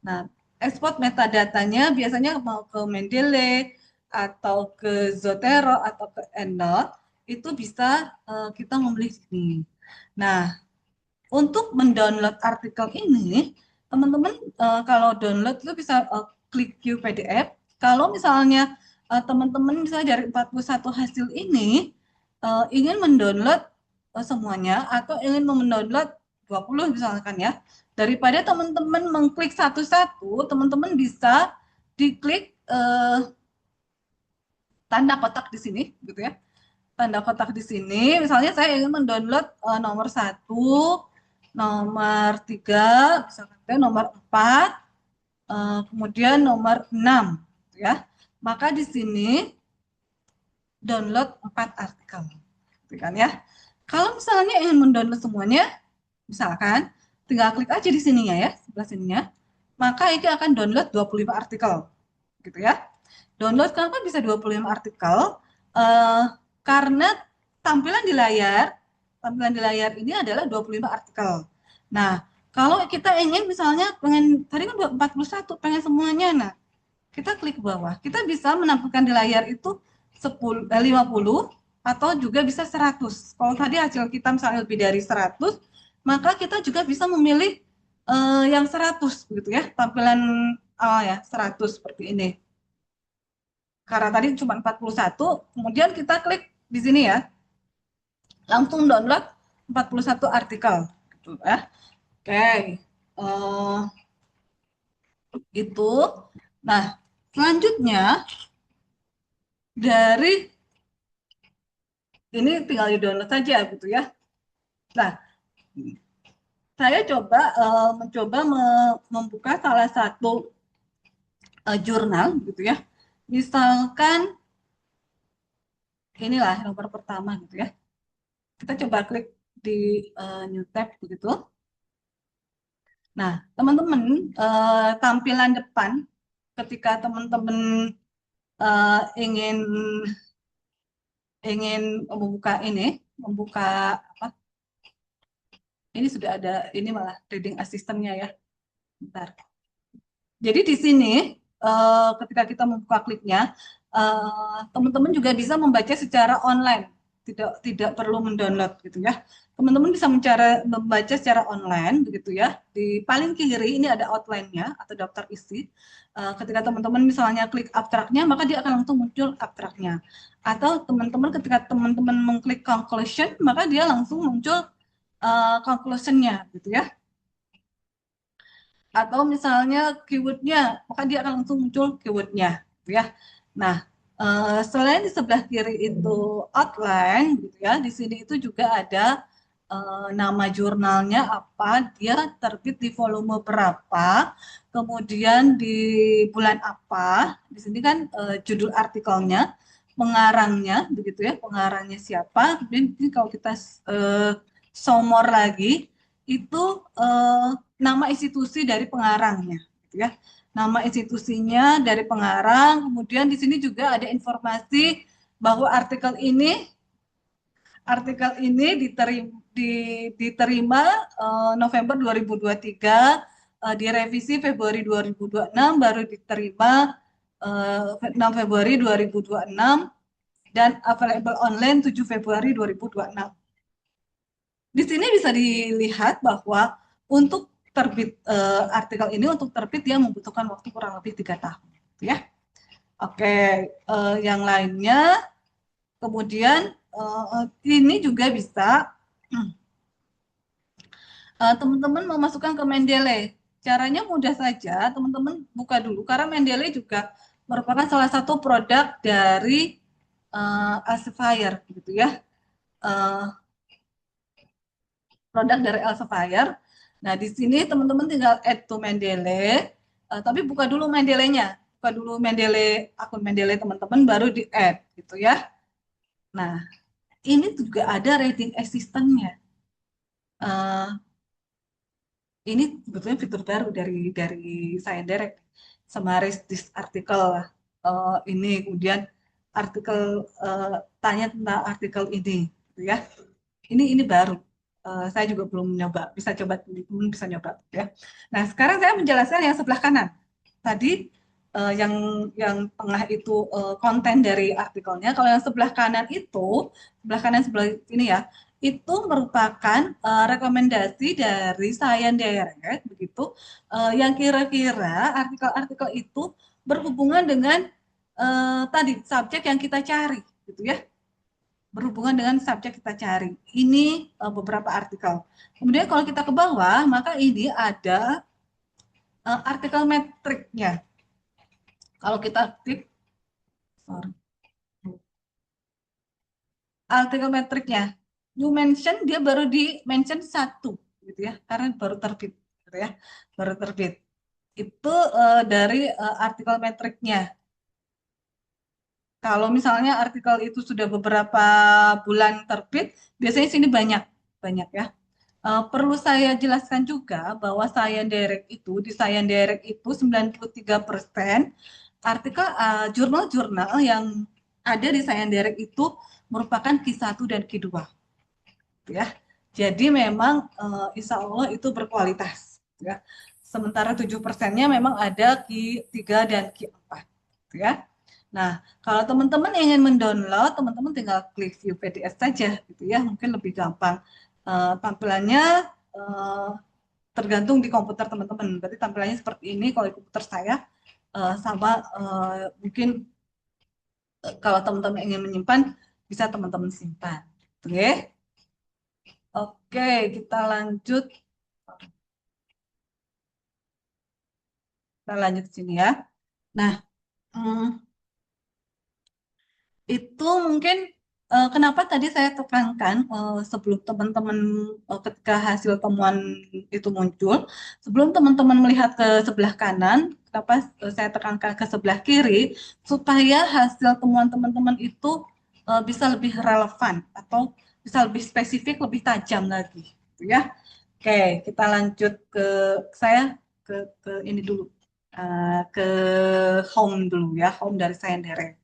Nah, ekspor metadatanya biasanya mau ke Mendeley atau ke Zotero atau ke Endnote itu bisa kita memilih sini. Nah, untuk mendownload artikel ini, teman-teman kalau download itu bisa klik View PDF. Kalau misalnya teman-teman misalnya dari 41 hasil ini ingin mendownload semuanya atau ingin mendownload 20 misalkan ya, daripada teman-teman mengklik satu-satu, teman-teman bisa diklik tanda kotak di sini gitu ya. Tanda kotak di sini, misalnya saya ingin mendownload nomor 1, nomor 3, misalkan nomor 4, kemudian nomor 6 ya. Maka di sini download 4 artikel. Gitu kan ya. Kalau misalnya ingin mendownload semuanya, misalkan tinggal klik aja di sininya ya, sebelah sininya. Maka ini akan download 25 artikel. Gitu ya. Download kenapa bisa 25 artikel? Eh, karena tampilan di layar ini adalah 25 artikel. Nah, kalau kita ingin misalnya pengen tadi kan 41 pengen semuanya. Nah, kita klik ke bawah. Kita bisa menampilkan di layar itu 50 atau juga bisa 100. Kalau tadi hasil kita misalnya lebih dari 100, maka kita juga bisa memilih yang 100 begitu ya. Tampilan awal ya, 100 seperti ini. Karena tadi cuma 41, kemudian kita klik di sini ya. Langsung download 41 artikel gitu ya. Oke. Itu. Nah, selanjutnya dari ini tinggal di download saja gitu ya. Nah, saya mencoba membuka salah satu jurnal gitu ya. Misalkan inilah nomor pertama gitu ya. Kita coba klik di new tab begitu. Nah, teman-teman, tampilan depan ketika teman-teman ingin membuka apa? Ini sudah ada ini malah reading assistant-nya ya. Bentar. Jadi di sini ketika kita membuka kliknya, teman-teman juga bisa membaca secara online, tidak perlu mendownload gitu ya. Teman-teman bisa membaca secara online begitu ya. Di paling kiri ini ada outline-nya atau daftar isi. Ketika teman-teman misalnya klik abstraknya, maka dia akan langsung muncul abstraknya. Atau teman-teman ketika teman-teman mengklik conclusion, maka dia langsung muncul conclusion-nya gitu ya. Atau misalnya keywordnya, maka dia akan langsung muncul keywordnya, gitu ya. Nah, selain di sebelah kiri itu outline, gitu ya, di sini itu juga ada nama jurnalnya apa, dia terbit di volume berapa, kemudian di bulan apa, di sini kan judul artikelnya, pengarangnya, begitu ya, pengarangnya siapa, kemudian ini kalau kita show more lagi, itu nama institusi dari pengarangnya, gitu ya. Nama institusinya dari pengarang, kemudian di sini juga ada informasi bahwa artikel ini diterima November 2023, direvisi Februari 2026, baru diterima 6 Februari 2026, dan available online 7 Februari 2026. Di sini bisa dilihat bahwa untuk terbit artikel ini untuk terbit dia membutuhkan waktu kurang lebih 3 tahun, ya. Oke, yang lainnya, kemudian ini juga bisa teman-teman memasukkan ke Mendeley. Caranya mudah saja, teman-teman buka dulu karena Mendeley juga merupakan salah satu produk dari Elsevier, gitu ya. Produk dari Elsevier. Nah, di sini teman-teman tinggal add to Mendeley, tapi buka dulu Mendeley-nya. Buka dulu Mendeley, akun Mendeley teman-teman, baru di add, gitu ya. Nah, ini juga ada rating assistant-nya. Ini sebetulnya fitur baru dari Science Direct, summaries this artikel ini, kemudian artikel tanya tentang artikel ini, gitu ya. Ini baru. Saya juga belum nyoba. Bisa coba teman-teman bisa nyoba, ya. Nah, sekarang saya menjelaskan yang sebelah kanan. Tadi yang tengah itu konten dari artikelnya. Kalau yang sebelah kanan sebelah ini ya, itu merupakan rekomendasi dari Science Direct, begitu, yang kira-kira artikel-artikel itu berhubungan dengan tadi subjek yang kita cari, gitu ya, berhubungan dengan subjek kita cari. Ini beberapa artikel. Kemudian kalau kita ke bawah, maka ini ada artikel metriknya. Kalau kita klik, sorry, artikel metriknya, you mention dia baru di mention satu, gitu ya, karena baru terbit, gitu ya, baru terbit. Itu dari artikel metriknya. Kalau misalnya artikel itu sudah beberapa bulan terbit, biasanya sini banyak, banyak ya. Perlu saya jelaskan juga bahwa di Science Direct itu 93% artikel jurnal-jurnal yang ada di Science Direct itu merupakan Q1 dan Q2, gitu ya. Jadi memang insya Allah itu berkualitas, ya. Sementara 7%-nya memang ada Q3 dan Q4, gitu ya. Nah, kalau teman-teman ingin mendownload, teman-teman tinggal klik view PDF saja, gitu ya. Mungkin lebih gampang. Tampilannya uh, tergantung di komputer teman-teman. Berarti tampilannya seperti ini kalau di komputer saya, sama mungkin kalau teman-teman ingin menyimpan, bisa teman-teman simpan. Oke, oke, kita lanjut. Kita lanjut ke sini ya. Nah, hmm, itu mungkin kenapa tadi saya tekankan sebelum teman-teman ketika hasil temuan itu muncul, sebelum teman-teman melihat ke sebelah kanan, kenapa saya tekankan ke sebelah kiri, supaya hasil temuan teman-teman itu bisa lebih relevan atau bisa lebih spesifik, lebih tajam lagi, gitu ya. Oke, kita lanjut ke saya ke ini dulu. Ke home dulu ya, home dari Science Direct.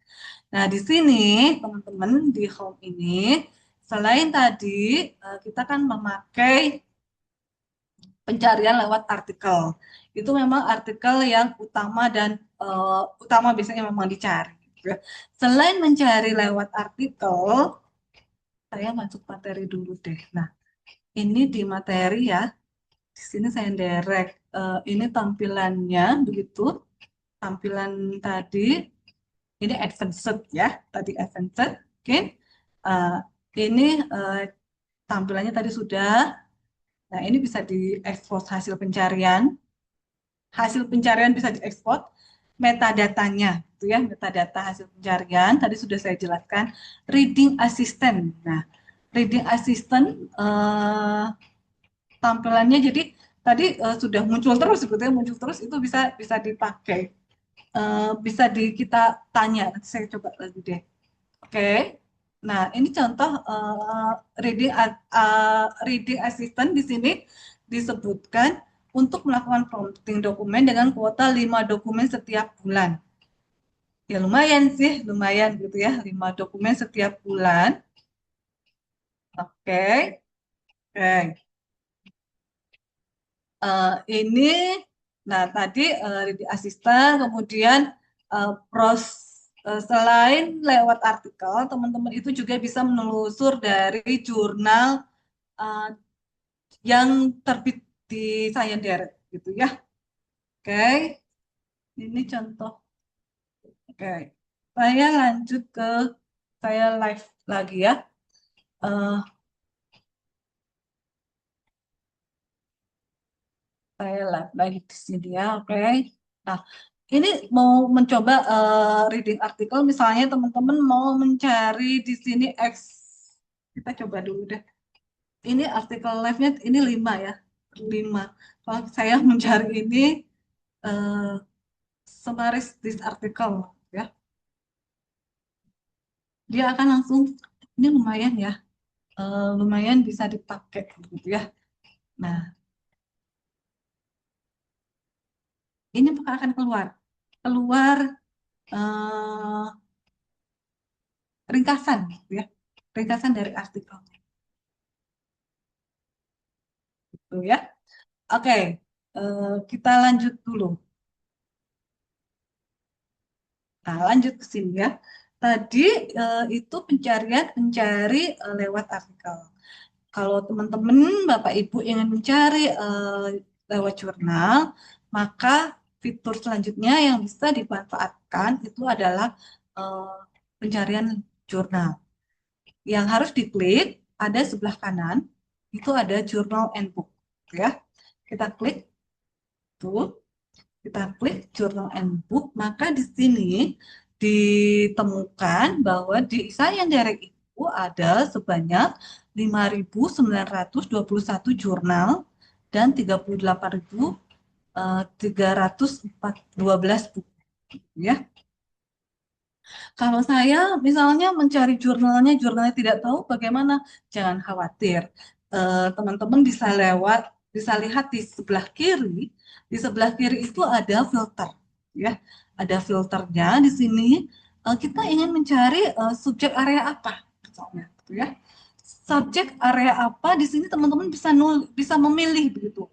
Nah, di sini teman-teman di home ini selain tadi kita kan memakai pencarian lewat artikel. Itu memang artikel yang utama dan utama biasanya memang dicari, gitu ya. Selain mencari lewat artikel, saya masuk materi dulu deh. Nah, ini di materi ya. Di sini saya direct. Ini tampilannya begitu. Tampilan tadi ini advanced ya. Tadi advanced. Oke. Uh, ini tampilannya tadi sudah. Nah, ini bisa diekspor hasil pencarian. Hasil pencarian bisa diekspor. Metadatanya, itu ya, metadata hasil pencarian. Tadi sudah saya jelaskan. Reading assistant. Nah, reading assistant tampilannya jadi tadi sudah muncul terus, sebetulnya muncul terus itu bisa bisa dipakai, bisa kita tanya. Nanti saya coba lagi deh. Oke. Nah, ini contoh reading assistant di sini disebutkan untuk melakukan prompting dokumen dengan kuota 5 dokumen setiap bulan. Ya lumayan sih, lumayan gitu ya, 5 dokumen setiap bulan. Oke. Oke. Ini, nah tadi reading assistant, kemudian pros selain lewat artikel, teman-teman itu juga bisa menelusur dari jurnal uh, yang terbit di Science Direct, gitu ya. Oke, ini contoh. Oke, saya lanjut ke saya live lagi ya. Uh, saya live lagi di sini ya. Oke. Nah, ini mau mencoba reading artikel, misalnya teman-teman mau mencari di sini X, kita coba dulu deh. Ini artikel live-nya ini 5 ya, 5. Kalau saya mencari ini summaries this article ya, dia akan langsung ini lumayan ya, lumayan bisa dipakai gitu ya. Nah, ini akan keluar keluar ringkasan, gitu ya, ringkasan dari artikel, gitu ya. Oke, kita lanjut dulu. Nah, lanjut ke sini ya. Tadi itu mencari lewat artikel. Kalau teman-teman, Bapak Ibu ingin mencari lewat jurnal, maka fitur selanjutnya yang bisa dimanfaatkan itu adalah eh, pencarian jurnal. Yang harus diklik ada sebelah kanan, itu ada Journal and Book. Ya, kita klik tuh. Kita klik Journal and Book, maka di sini ditemukan bahwa di Isaiah Direct itu ada sebanyak 5.921 jurnal dan 38.312 buku, ya. Kalau saya misalnya mencari jurnalnya tidak tahu bagaimana, jangan khawatir. Teman-teman bisa lihat di sebelah kiri. Di sebelah kiri itu ada filter, ya. Ada filternya di sini. Kita ingin mencari subjek area apa, misalnya, gitu ya. Subjek area apa di sini teman-teman bisa memilih begitu.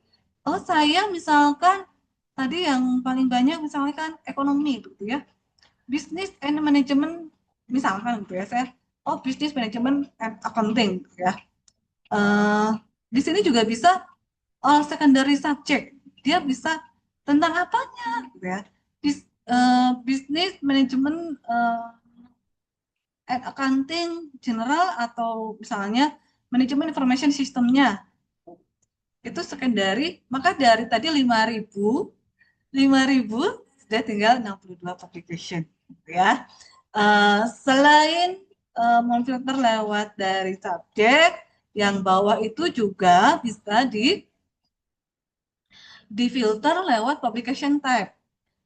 Oh, saya misalkan tadi yang paling banyak misalnya kan ekonomi, gitu ya, bisnis and management misalkan gitu ya, saya bisnis management and accounting gitu ya. Eh, di sini juga bisa secondary subject, dia bisa tentang apanya gitu ya. Bisnis management and accounting general, atau misalnya manajemen information systemnya, itu secondary. Maka dari tadi 5.000 sudah tinggal 62 publication, gitu ya. Selain memfilter lewat dari subjek, yang bawah itu juga bisa difilter lewat publication type.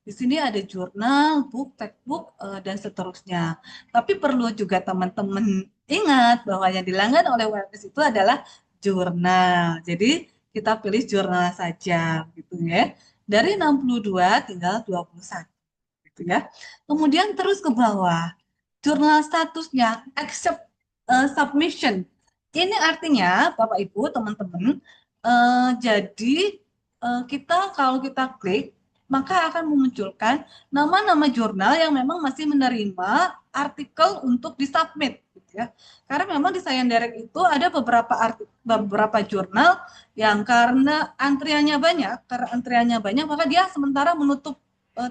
Di sini ada jurnal, book, textbook, dan seterusnya. Tapi perlu juga teman-teman ingat bahwa yang dilanggan oleh WMS itu adalah jurnal. Jadi kita pilih jurnal saja, gitu ya. Dari 62 tinggal 21, gitu ya. Kemudian terus ke bawah, jurnal statusnya accept submission. Ini artinya Bapak Ibu teman-teman, jadi kalau kita klik maka akan memunculkan nama-nama jurnal yang memang masih menerima artikel untuk disubmit, gitu ya. Karena memang di Science Direct itu ada beberapa jurnal yang karena antriannya banyak, maka dia sementara menutup,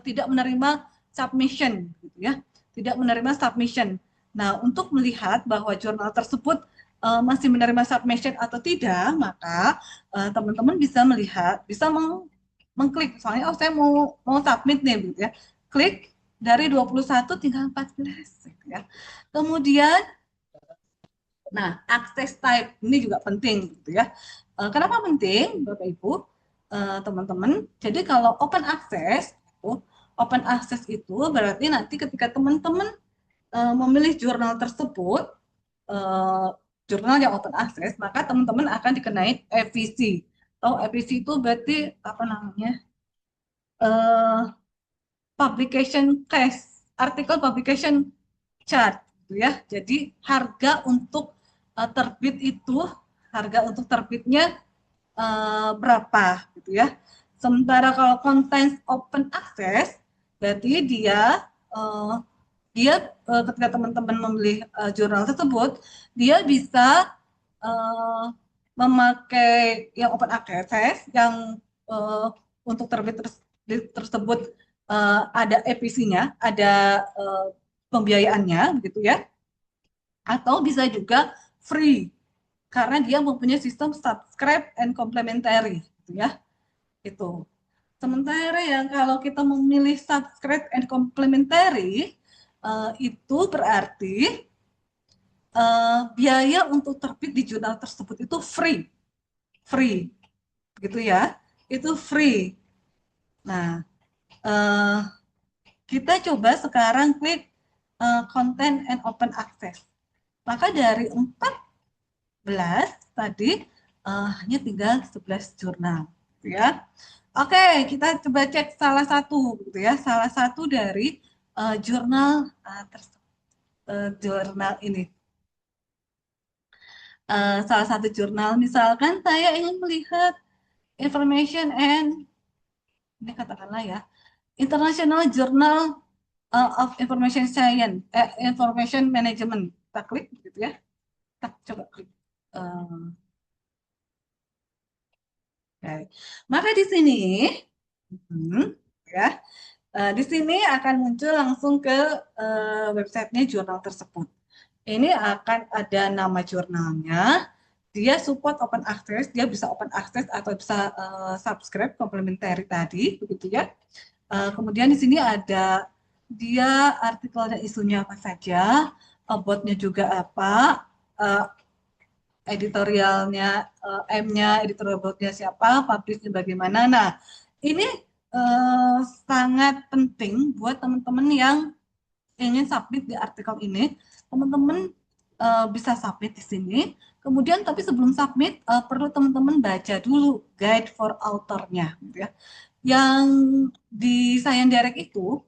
tidak menerima submission, gitu ya, tidak menerima submission. Nah, untuk melihat bahwa jurnal tersebut masih menerima submission atau tidak, maka teman-teman bisa mengklik, soalnya saya mau submit nih, gitu ya. Klik dari 21 tinggal 14, gitu ya. Kemudian, nah, akses type ini juga penting, gitu ya. Kenapa penting, Bapak Ibu, teman-teman? Jadi kalau open access itu berarti nanti ketika teman-teman memilih jurnal tersebut, eh, jurnal yang open access, maka teman-teman akan dikenai EPC. Atau EPC itu berarti apa namanya? eh, Publication case, artikel publication chart, gitu ya. Jadi harga untuk terbitnya berapa, gitu ya. Sementara kalau content open access, berarti eh, ketika teman-teman membeli jurnal tersebut, dia bisa eh, memakai yang open access yang untuk tersebut ada EPC-nya, ada pembiayaannya, begitu ya. Atau bisa juga free karena dia mempunyai sistem subscribe and complementary, gitu ya. Itu. Sementara yang kalau kita memilih subscribe and complementary, itu berarti biaya untuk terbit di jurnal tersebut itu free, gitu ya, itu free. Nah, eh, kita coba sekarang klik content and open access. Maka dari 14 tadi hanya tinggal 11 jurnal, gitu ya. Oke, kita coba cek salah satu, gitu ya, salah satu dari jurnal tersebut. jurnal ini. Salah satu jurnal, misalkan saya ingin melihat information and ini katakanlah ya, International Journal of Information Science, Information Management. Kita klik gitu ya. Kita coba klik. Oke. Maka di sini, ya, di sini akan muncul langsung ke websitenya jurnal tersebut. Ini akan ada nama jurnalnya. Dia support open access, dia bisa open access atau bisa subscribe complementary tadi, begitu ya. Kemudian di sini ada dia artikel dan isunya apa saja, about-nya juga apa, editorialnya, M-nya, editorial board-nya siapa, publish-nya bagaimana. Nah, ini sangat penting buat teman-teman yang ingin submit di artikel ini. Teman-teman bisa submit di sini. Kemudian tapi sebelum submit perlu teman-teman baca dulu guide for author-nya, gitu ya. Yang di Science Direct itu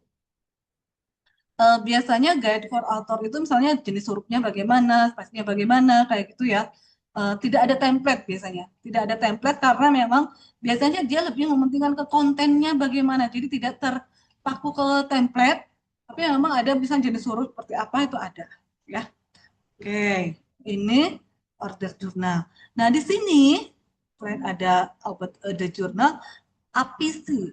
biasanya guide for author itu misalnya jenis hurufnya bagaimana, spasinya bagaimana, kayak gitu ya. Tidak ada template biasanya. Tidak ada template karena memang biasanya dia lebih mementingkan ke kontennya bagaimana. Jadi tidak terpaku ke template, tapi memang ada misalnya jenis huruf seperti apa itu ada. Ya, oke. Ini order jurnal. Nah, di sini selain ada about the journal, APC,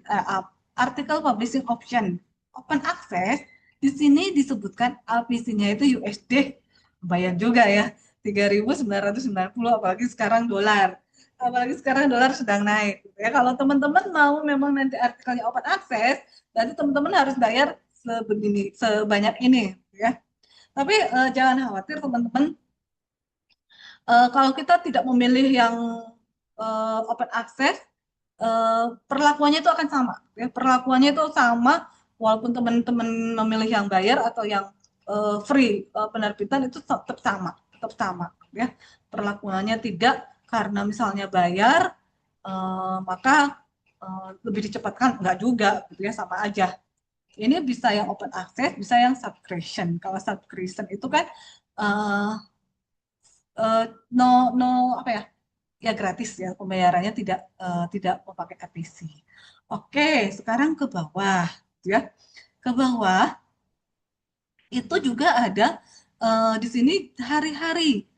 Article Publishing Option, Open Access, di sini disebutkan APC-nya itu USD, bayar juga ya, 3.990, apalagi sekarang dolar. Apalagi sekarang dolar sedang naik. Ya, kalau teman-teman mau memang nanti artikelnya open access, berarti teman-teman harus bayar sebanyak ini, ya. Tapi jangan khawatir teman-teman, kalau kita tidak memilih yang open access, perlakuannya itu akan sama. Ya. Perlakuannya itu sama, walaupun teman-teman memilih yang bayar atau yang free penerbitan itu tetap sama, ya. Perlakuannya tidak karena misalnya bayar maka lebih dicepatkan, enggak juga, gitu ya, sama aja. Ini bisa yang open access, bisa yang subscription. Kalau subscription itu kan no no apa ya? Ya gratis ya, pembayarannya tidak memakai APC. Oke, sekarang ke bawah, ya. Ke bawah itu juga ada di sini hari-hari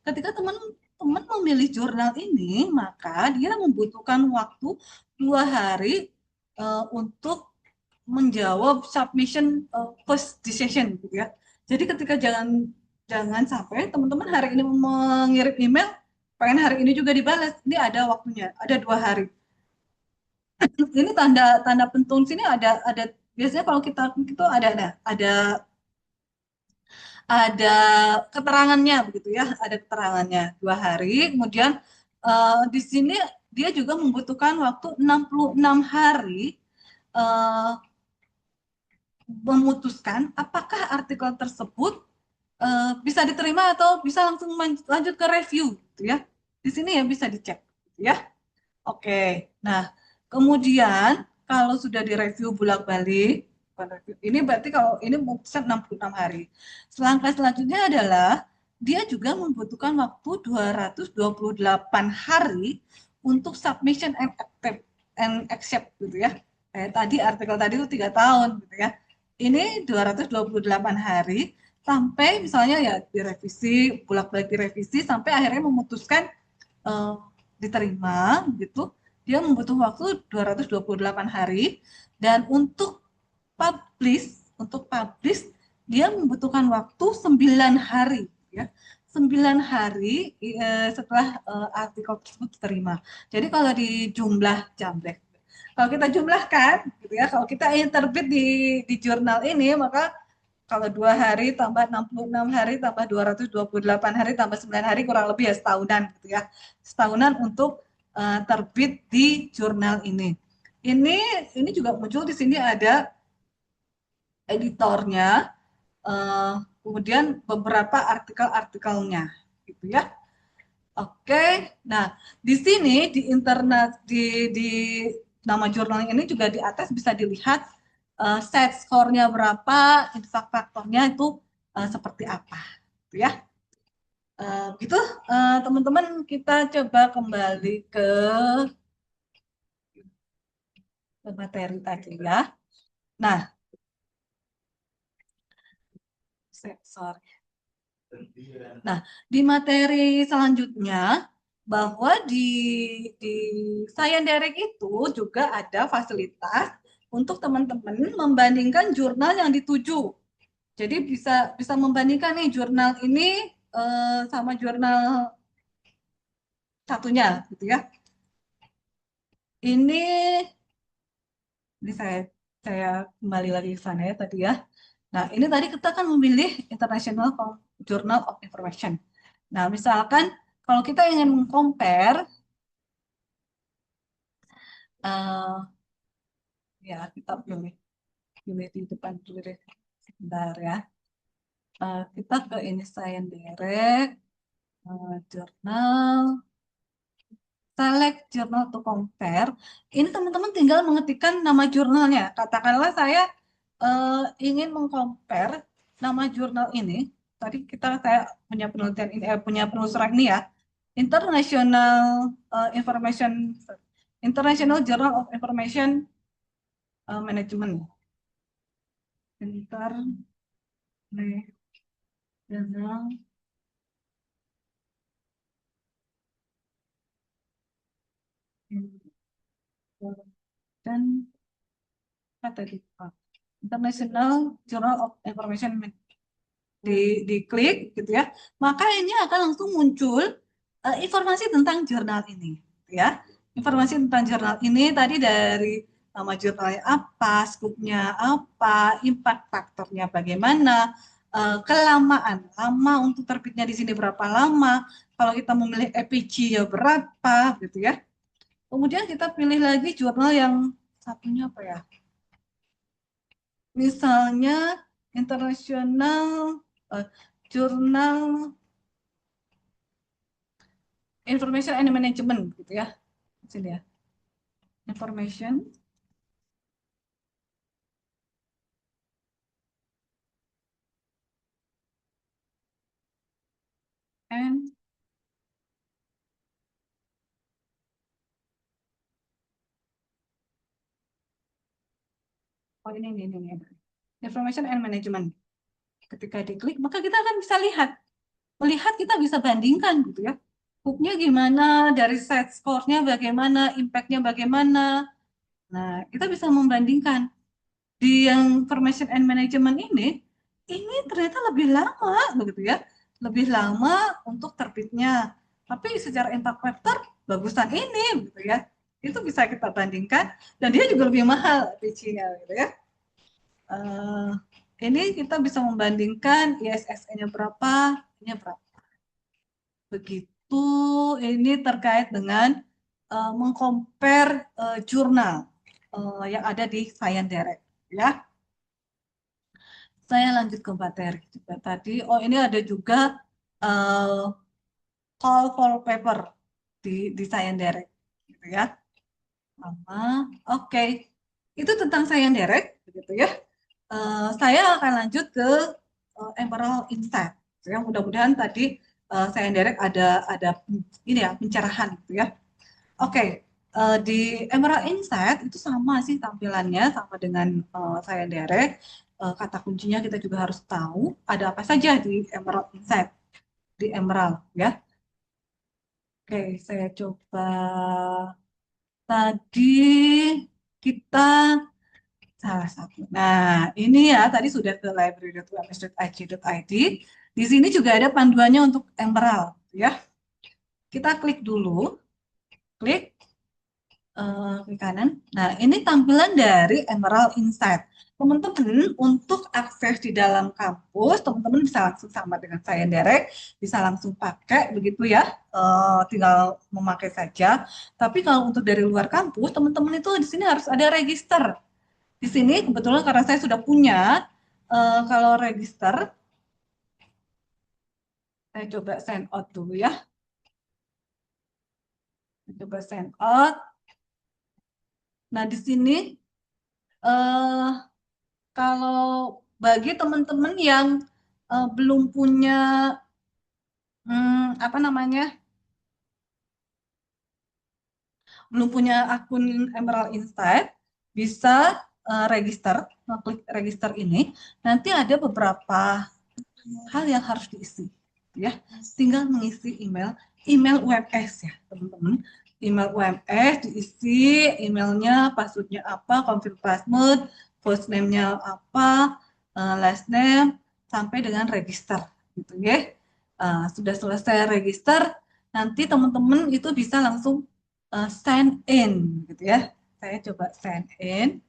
ketika teman-teman memilih jurnal ini, maka dia membutuhkan waktu 2 hari untuk menjawab submission post decision, gitu ya. Jadi ketika jangan sampai teman-teman hari ini mengirim email, pengen hari ini juga dibalas. Ini ada waktunya, ada 2 hari. Ini tanda pentung sini ada biasanya kalau kita itu ada keterangannya begitu ya, ada keterangannya 2 hari. Kemudian di sini dia juga membutuhkan waktu 66 hari memutuskan apakah artikel tersebut bisa diterima atau bisa langsung lanjut ke review, gitu ya. Di sini ya bisa dicek, gitu ya. Oke, nah kemudian kalau sudah direview bolak-balik, ini berarti kalau ini memutuskan 66 hari. Langkah selanjutnya adalah dia juga membutuhkan waktu 228 hari untuk submission and accept, gitu ya. Tadi artikel tadi itu 3 tahun, gitu ya. Ini 228 hari sampai misalnya ya direvisi, bolak-balik direvisi sampai akhirnya memutuskan diterima gitu. Dia membutuhkan waktu 228 hari dan untuk publish dia membutuhkan waktu 9 hari ya. 9 hari setelah artikel tersebut diterima. Jadi kalau dijumlah jamblek, kalau kita jumlahkan gitu ya, kalau kita ingin terbit di jurnal ini, maka kalau 2 hari tambah 66 hari tambah 228 hari tambah 9 hari kurang lebih ya setahunan gitu ya. Setahunan untuk terbit di jurnal ini. Ini juga muncul di sini ada editornya, kemudian beberapa artikel-artikelnya gitu ya. Oke. Nah, di sini di internet di nama jurnal ini juga di atas bisa dilihat set skornya berapa, impact faktornya itu seperti apa, gitu ya. Begitu, teman-teman, kita coba kembali ke materi tadi ya. Nah, sensor. Nah, di materi selanjutnya bahwa di Science Direct itu juga ada fasilitas untuk teman-teman membandingkan jurnal yang dituju. Jadi bisa bisa membandingkan nih jurnal ini sama jurnal satunya, gitu ya. Ini saya kembali lagi ke sana ya tadi ya. Nah, ini tadi kita kan memilih International Journal of Information. Nah, misalkan kalau kita ingin mengcompare, ya kita pilih di depan dulu deh, sebentar ya. Kita ke ini Science Direct, Jurnal, select Journal to compare. Ini teman-teman tinggal mengetikkan nama jurnalnya. Katakanlah saya ingin mengcompare nama jurnal ini. Tadi saya punya penelitian ini, punya penelusuran ini ya. International Information International Journal of Information Management. International dan tadi International Journal of Information diklik gitu ya, maka ini akan langsung muncul informasi tentang jurnal ini, ya. Informasi tentang jurnal ini tadi dari nama jurnalnya apa, skupnya apa, impact faktornya bagaimana, kelamaan, lama untuk terbitnya di sini berapa lama, kalau kita memilih EPG ya berapa, gitu ya. Kemudian kita pilih lagi jurnal yang satunya apa ya? Misalnya International Journal Information and Management, gitu ya. Di sini ya. Information and ini. Information and Management. Ketika diklik, maka kita akan bisa melihat kita bisa bandingkan gitu ya. Booknya gimana, dari set score-nya bagaimana, impact-nya bagaimana. Nah, kita bisa membandingkan. Di yang Information and Management ini ternyata lebih lama begitu ya. Lebih lama untuk terbitnya. Tapi secara impact factor bagusan ini gitu ya. Itu bisa kita bandingkan dan dia juga lebih mahal PC-nya gitu ya. Ini kita bisa membandingkan ISSN-nya berapa, ini berapa. Begitu, ini terkait dengan mengcompare jurnal yang ada di Science Direct ya. Saya lanjut ke materi juga tadi. Oh, ini ada juga call for paper di Science Direct gitu ya. Oke. Itu tentang Science Direct begitu ya. Saya akan lanjut ke Emerald Insight. Ya, mudah-mudahan tadi Science Direct ada ini ya pencerahan gitu ya. Oke. Di Emerald Insight itu sama sih tampilannya sama dengan Science Direct. Kata kuncinya kita juga harus tahu ada apa saja di Emerald Insight, di Emerald ya. Oke, saya coba tadi kita salah satu. Nah, ini ya tadi sudah ke library.ums.ig.id. Di sini juga ada panduannya untuk Emerald ya. Kita klik dulu, klik kanan. Nah, ini tampilan dari Emerald Insight. Teman-teman, untuk akses di dalam kampus, teman-teman bisa langsung sama dengan saya Derek, bisa langsung pakai begitu ya, tinggal memakai saja. Tapi kalau untuk dari luar kampus, teman-teman itu di sini harus ada register. Di sini kebetulan karena saya sudah punya, kalau register, saya coba sign out dulu ya. Saya coba sign out. Nah, di sini kalau bagi teman-teman yang belum punya apa namanya, belum punya akun Emerald Insight, bisa register, klik register ini. Nanti ada beberapa hal yang harus diisi, ya. Tinggal mengisi email UMS ya, teman-teman. Email UMS diisi, emailnya, passwordnya apa, confirm password, first name-nya apa, last name, sampai dengan register, gitu ya. Sudah selesai register, nanti teman-teman itu bisa langsung sign in, gitu ya. Saya coba sign in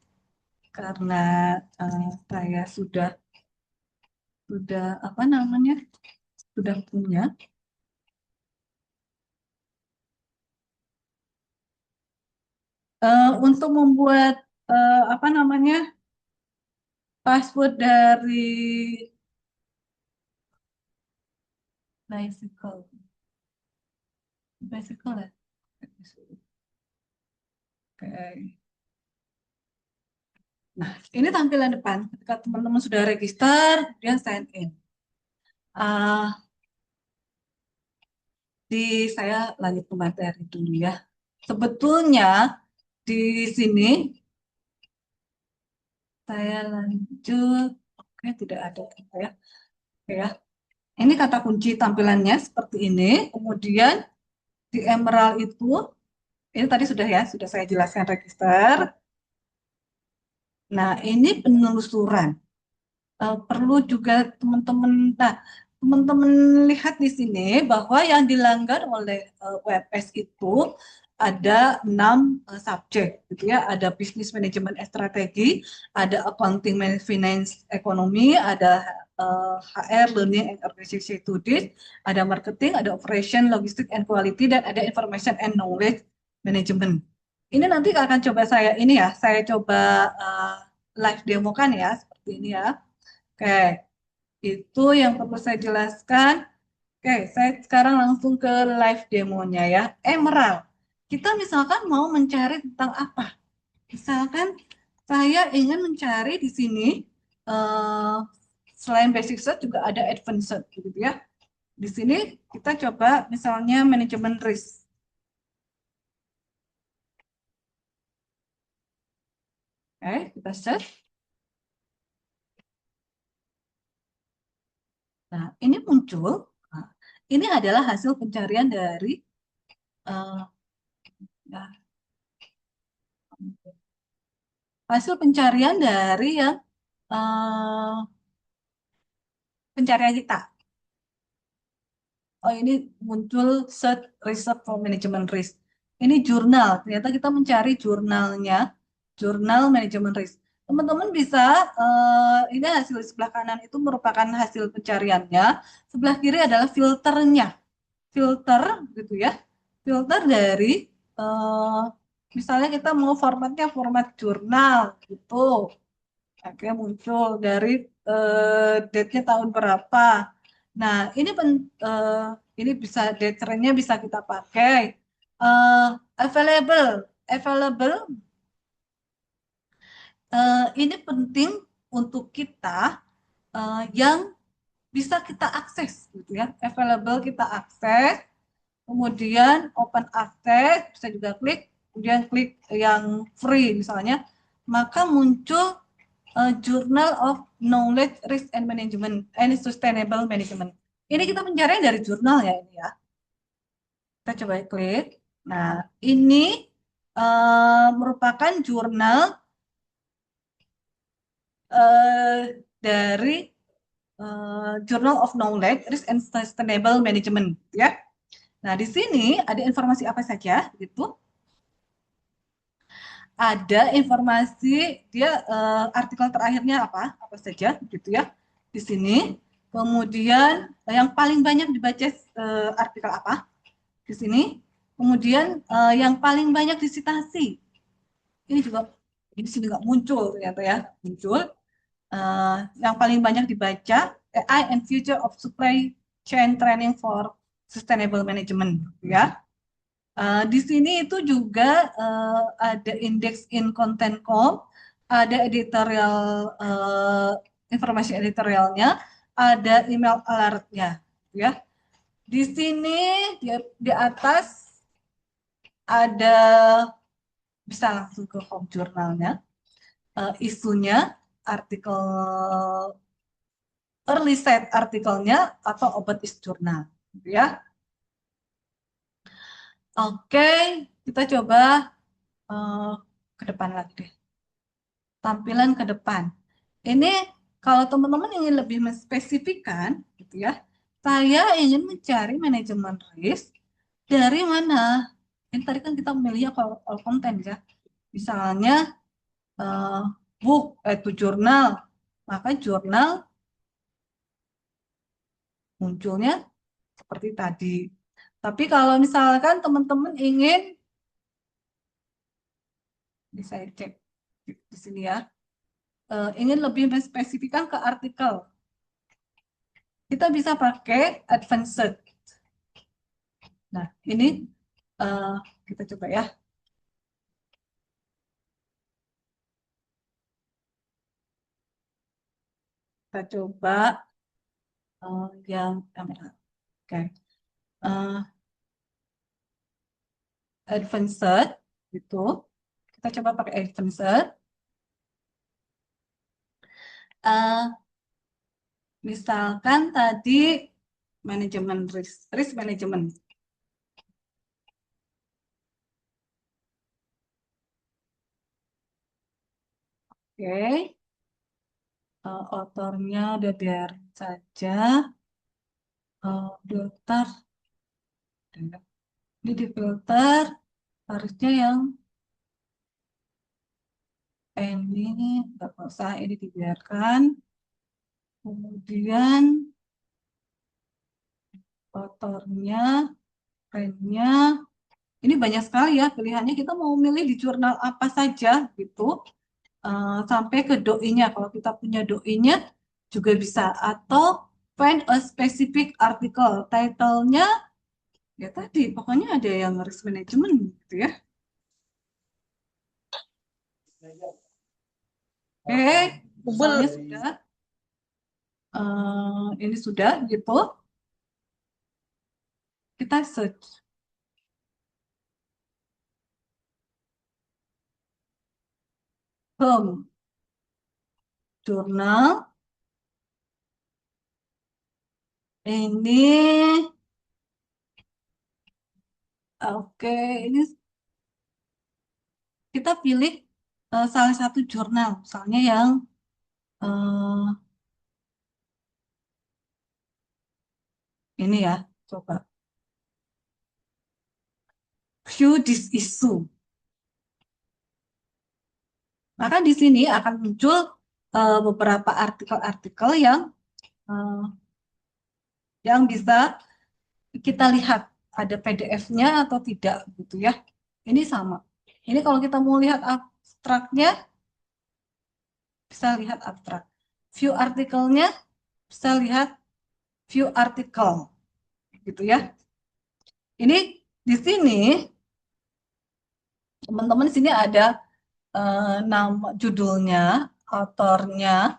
karena saya sudah apa namanya, sudah punya. Untuk membuat apa namanya, password dari bicycle, bicycle ya. Oke. Nah, ini tampilan depan. Ketika teman-teman sudah register, kemudian sign in. Saya lanjut ke materi dulu ya. Sebetulnya di sini saya lanjut. Oke, tidak ada ya. Oke ya. Ini kata kunci tampilannya seperti ini. Kemudian di Emerald itu, ini tadi sudah ya, sudah saya jelaskan register. Nah, ini penelusuran. Perlu juga teman-teman, nah, teman-teman lihat di sini bahwa yang dilanggar oleh WFS itu ada 6 subjek, gitu ya. Ada business management and strategi, ada accounting finance ekonomi, ada HR learning and organization studies, ada marketing, ada operation logistic and quality, dan ada information and knowledge management. Ini nanti akan coba saya ini ya, saya coba live demokan ya, seperti ini ya. Oke, itu yang perlu saya jelaskan. Oke, saya sekarang langsung ke live demonya ya. Emerald, kita misalkan mau mencari tentang apa? Misalkan saya ingin mencari di sini, eh, selain basic search juga ada advanced search, gitu ya. Di sini kita coba misalnya manajemen risk. Oke, kita search. Nah, ini muncul. Nah, ini adalah hasil pencarian dari ya, hasil pencarian dari yang pencarian kita. Oh, ini muncul search research for management risk. Ini jurnal. Ternyata kita mencari jurnalnya, jurnal manajemen risk. Teman-teman bisa, ini hasil di sebelah kanan itu merupakan hasil pencariannya. Sebelah kiri adalah filternya. Filter, gitu ya. Filter dari, misalnya kita mau formatnya format jurnal, gitu. Akhirnya muncul dari date-nya tahun berapa. Nah, ini bisa date-nya bisa kita pakai. Eh, available, available. Ini penting untuk kita yang bisa kita akses, gitu ya. Available kita akses, kemudian open access bisa juga klik, kemudian klik yang free misalnya, maka muncul Journal of Knowledge Risk and Management and Sustainable Management. Ini kita mencari dari jurnal ya ini ya. Kita coba klik. Nah, ini merupakan jurnal dari Journal of Knowledge Risk and Sustainable Management ya. Nah, di sini ada informasi apa saja gitu. Ada informasi dia artikel terakhirnya apa saja gitu ya di sini. Kemudian yang paling banyak dibaca artikel apa di sini. Kemudian yang paling banyak disitasi. Ini juga di sini nggak muncul ternyata ya, muncul. Yang paling banyak dibaca AI and Future of Supply Chain Training for Sustainable Management ya. Di sini itu juga ada indeks in content.com, ada editorial, informasi editorialnya, ada email alertnya, ya. Di sini di atas ada, bisa langsung ke home jurnalnya, isunya, artikel early set artikelnya, atau obat is jurnal, gitu ya. Oke, kita coba ke depan lagi deh. Tampilan ke depan. Ini kalau teman-teman ingin lebih menspesifikkan, gitu ya, saya ingin mencari manajemen risk dari mana? Ini tadi kan kita memilih all content ya. Misalnya book itu jurnal, maka jurnal munculnya seperti tadi. Tapi kalau misalkan teman-teman ingin, bisa cek di sini ya, ingin lebih menspesifikkan ke artikel, kita bisa pakai advanced. Nah, ini kita coba ya. Kita coba yang kamera. Oke. Advanced itu. Kita coba pakai advanced. Misalkan tadi manajemen risk management. Oke. Autornya udah biar saja. Filter. Ini di filter harusnya yang ini nggak usah, ini dibiarkan. Kemudian autornya, brandnya, ini banyak sekali ya pilihannya. Kita mau milih di jurnal apa saja gitu, sampai ke doi-nya. Kalau kita punya doi-nya juga bisa, atau find a specific article, title-nya ya tadi pokoknya ada yang risk management gitu ya. Oke, misalnya sudah, ini sudah gitu, kita search home jurnal. Ini oke, ini kita pilih salah satu jurnal, misalnya yang ini ya, coba view this issue. Maka di sini akan muncul beberapa artikel-artikel yang bisa kita lihat ada PDF-nya atau tidak gitu ya. Ini sama. Ini kalau kita mau lihat abstraknya, bisa lihat abstrak. View artikelnya, bisa lihat view artikel gitu ya. Ini di sini teman-teman di sini ada nama judulnya, autornya,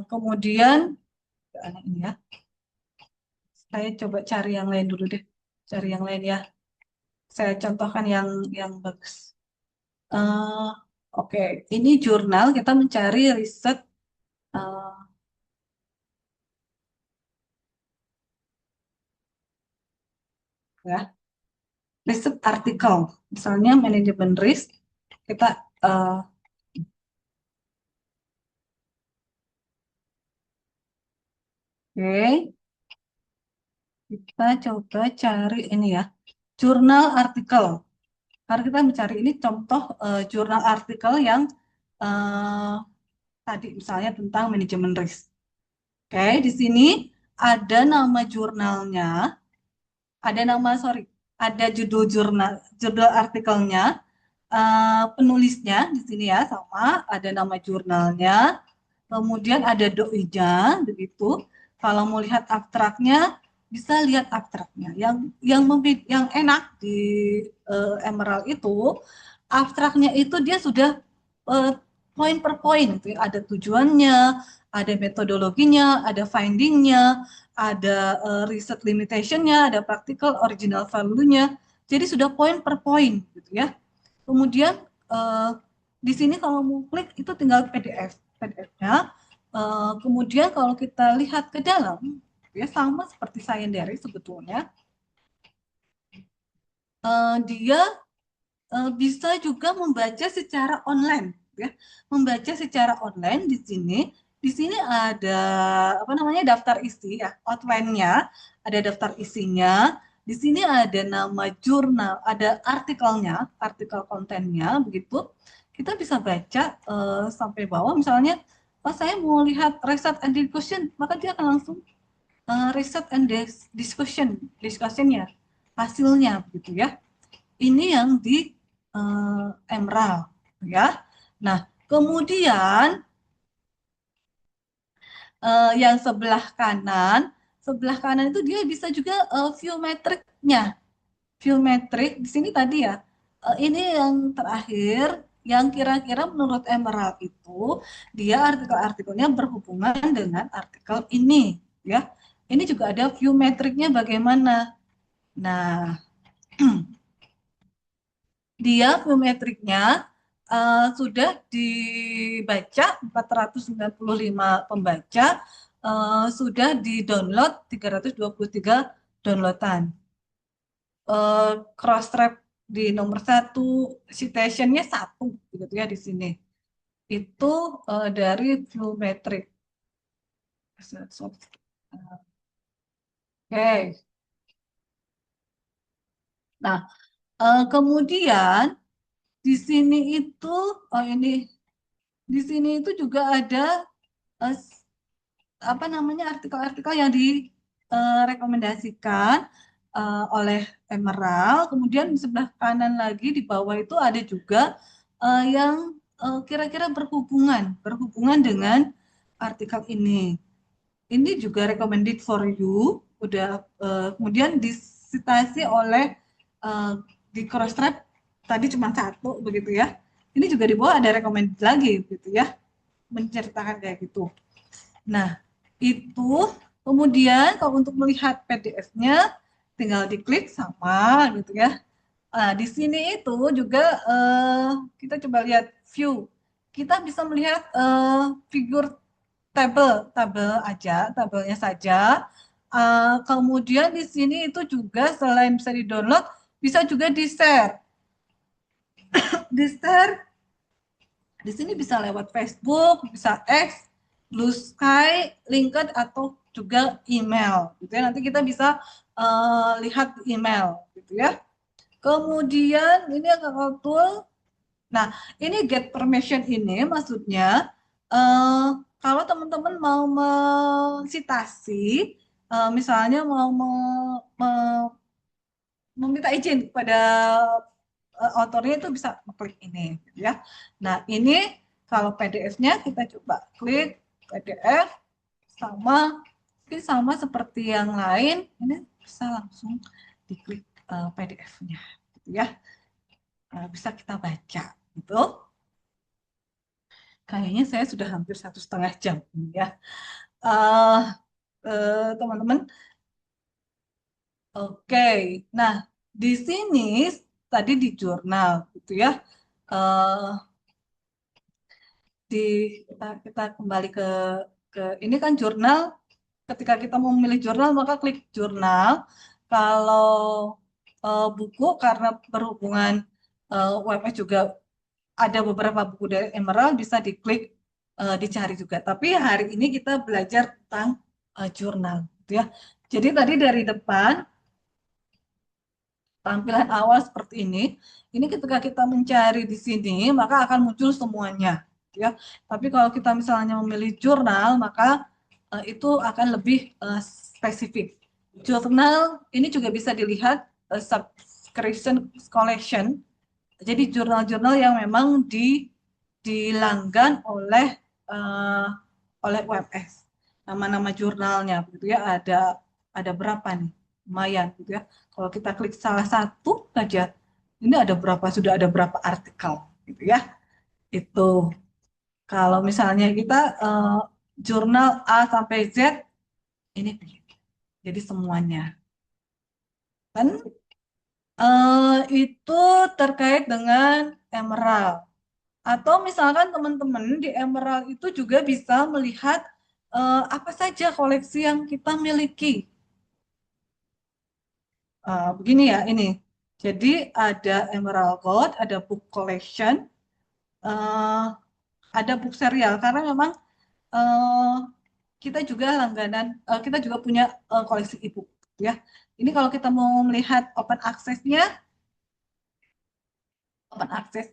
kemudian ini ya. Saya coba cari yang lain dulu deh, cari yang lain ya. Saya contohkan yang bagus. Oke, ini jurnal, kita mencari riset ya, riset artikel, misalnya manajemen risk, kita oke, kita coba cari ini ya, jurnal artikel. Karena kita mencari ini contoh jurnal artikel yang tadi misalnya tentang manajemen risk. Oke, di sini ada nama jurnalnya, ada judul judul artikelnya, penulisnya di sini ya sama, ada nama jurnalnya, kemudian ada doi-nya begitu. Kalau mau lihat abstraknya, bisa lihat abstraknya. Yang enak di Emerald itu abstraknya itu dia sudah eh, poin per poin gitu ya. Ada tujuannya, ada metodologinya, ada findingnya, ada research limitationnya, ada practical original value-nya. Jadi sudah poin per poin gitu ya. Kemudian di sini kalau mau klik itu tinggal PDF-nya. Kemudian kalau kita lihat ke dalam, ya sama seperti Sayendari sebetulnya, dia bisa juga membaca secara online, ya. Membaca secara online di sini. Di sini ada apa namanya daftar isi ya, outline-nya, ada daftar isinya. Di sini ada nama jurnal, ada artikelnya, artikel kontennya, begitu. Kita bisa baca sampai bawah, misalnya, oh saya mau lihat research and discussion, maka dia akan langsung research and discussion-nya, hasilnya, begitu ya. Ini yang di Emerald ya. Nah, kemudian yang sebelah kanan itu dia bisa juga view metricnya. View metric di sini tadi ya. Ini yang terakhir yang kira-kira menurut Emerald itu dia artikel-artikelnya berhubungan dengan artikel ini ya. Ini juga ada view metricnya bagaimana. Nah, dia biometriknya sudah dibaca 495 pembaca, sudah di-download 323 downloadan. Cross-tab di nomor 1, citation-nya 1 gitu ya di sini. Itu dari Biometrik. Oke. Nah, kemudian di sini itu di sini itu juga ada apa namanya artikel-artikel yang direkomendasikan oleh Emerald. Kemudian di sebelah kanan lagi di bawah itu ada juga yang kira-kira berhubungan dengan artikel ini. Ini juga recommended for you. Udah kemudian disitasi oleh di cross-tab tadi cuma 1 begitu ya. Ini juga di bawah ada recommended lagi gitu ya, menceritakan kayak gitu. Nah, itu kemudian kalau untuk melihat PDF-nya tinggal diklik sama gitu ya. Nah, di sini itu juga kita coba lihat view. Kita bisa melihat figur tabelnya saja. Kemudian di sini itu juga selain bisa di-download, bisa juga di-share. Di-share di sini bisa lewat Facebook, bisa X, Blue Sky, LinkedIn atau juga email. Gitu ya. Nanti kita bisa lihat email, gitu ya. Kemudian ini akal tool. Nah, ini get permission ini maksudnya kalau teman-teman mau mensitasi, misalnya mau meminta izin kepada autornya itu bisa klik ini gitu ya. Nah, ini kalau PDF-nya kita coba klik PDF sama seperti yang lain, ini bisa langsung diklik PDF-nya gitu ya. Bisa kita baca gitu. Kayaknya saya sudah hampir 1,5 jam ya. Teman-teman, oke. Nah, di sini tadi di jurnal gitu ya. Di kita kembali ke ini kan jurnal. Ketika kita mau memilih jurnal maka klik jurnal. Kalau buku karena berhubungan WMS juga ada beberapa buku dari Emerald bisa diklik dicari juga. Tapi hari ini kita belajar tentang jurnal, gitu ya. Jadi tadi dari depan tampilan awal seperti ini. Ini ketika kita mencari di sini maka akan muncul semuanya, gitu ya. Tapi kalau kita misalnya memilih jurnal maka itu akan lebih spesifik. Jurnal ini juga bisa dilihat subscription collection. Jadi jurnal-jurnal yang memang dilanggan oleh WebS. Nama-nama jurnalnya begitu ya, ada ada berapa nih? Lumayan gitu ya. Kalau kita klik salah satu saja, ini ada berapa, sudah ada berapa artikel gitu ya. Itu kalau misalnya kita jurnal A sampai Z, ini jadi semuanya. Kan itu terkait dengan Emerald. Atau misalkan teman-teman di Emerald itu juga bisa melihat apa saja koleksi yang kita miliki. Begini ya ini. Jadi ada Emerald Gold, ada book collection, eh, ada book serial karena memang eh, kita juga langganan, kita juga punya koleksi e-book ya. Ini kalau kita mau melihat open access-nya, open access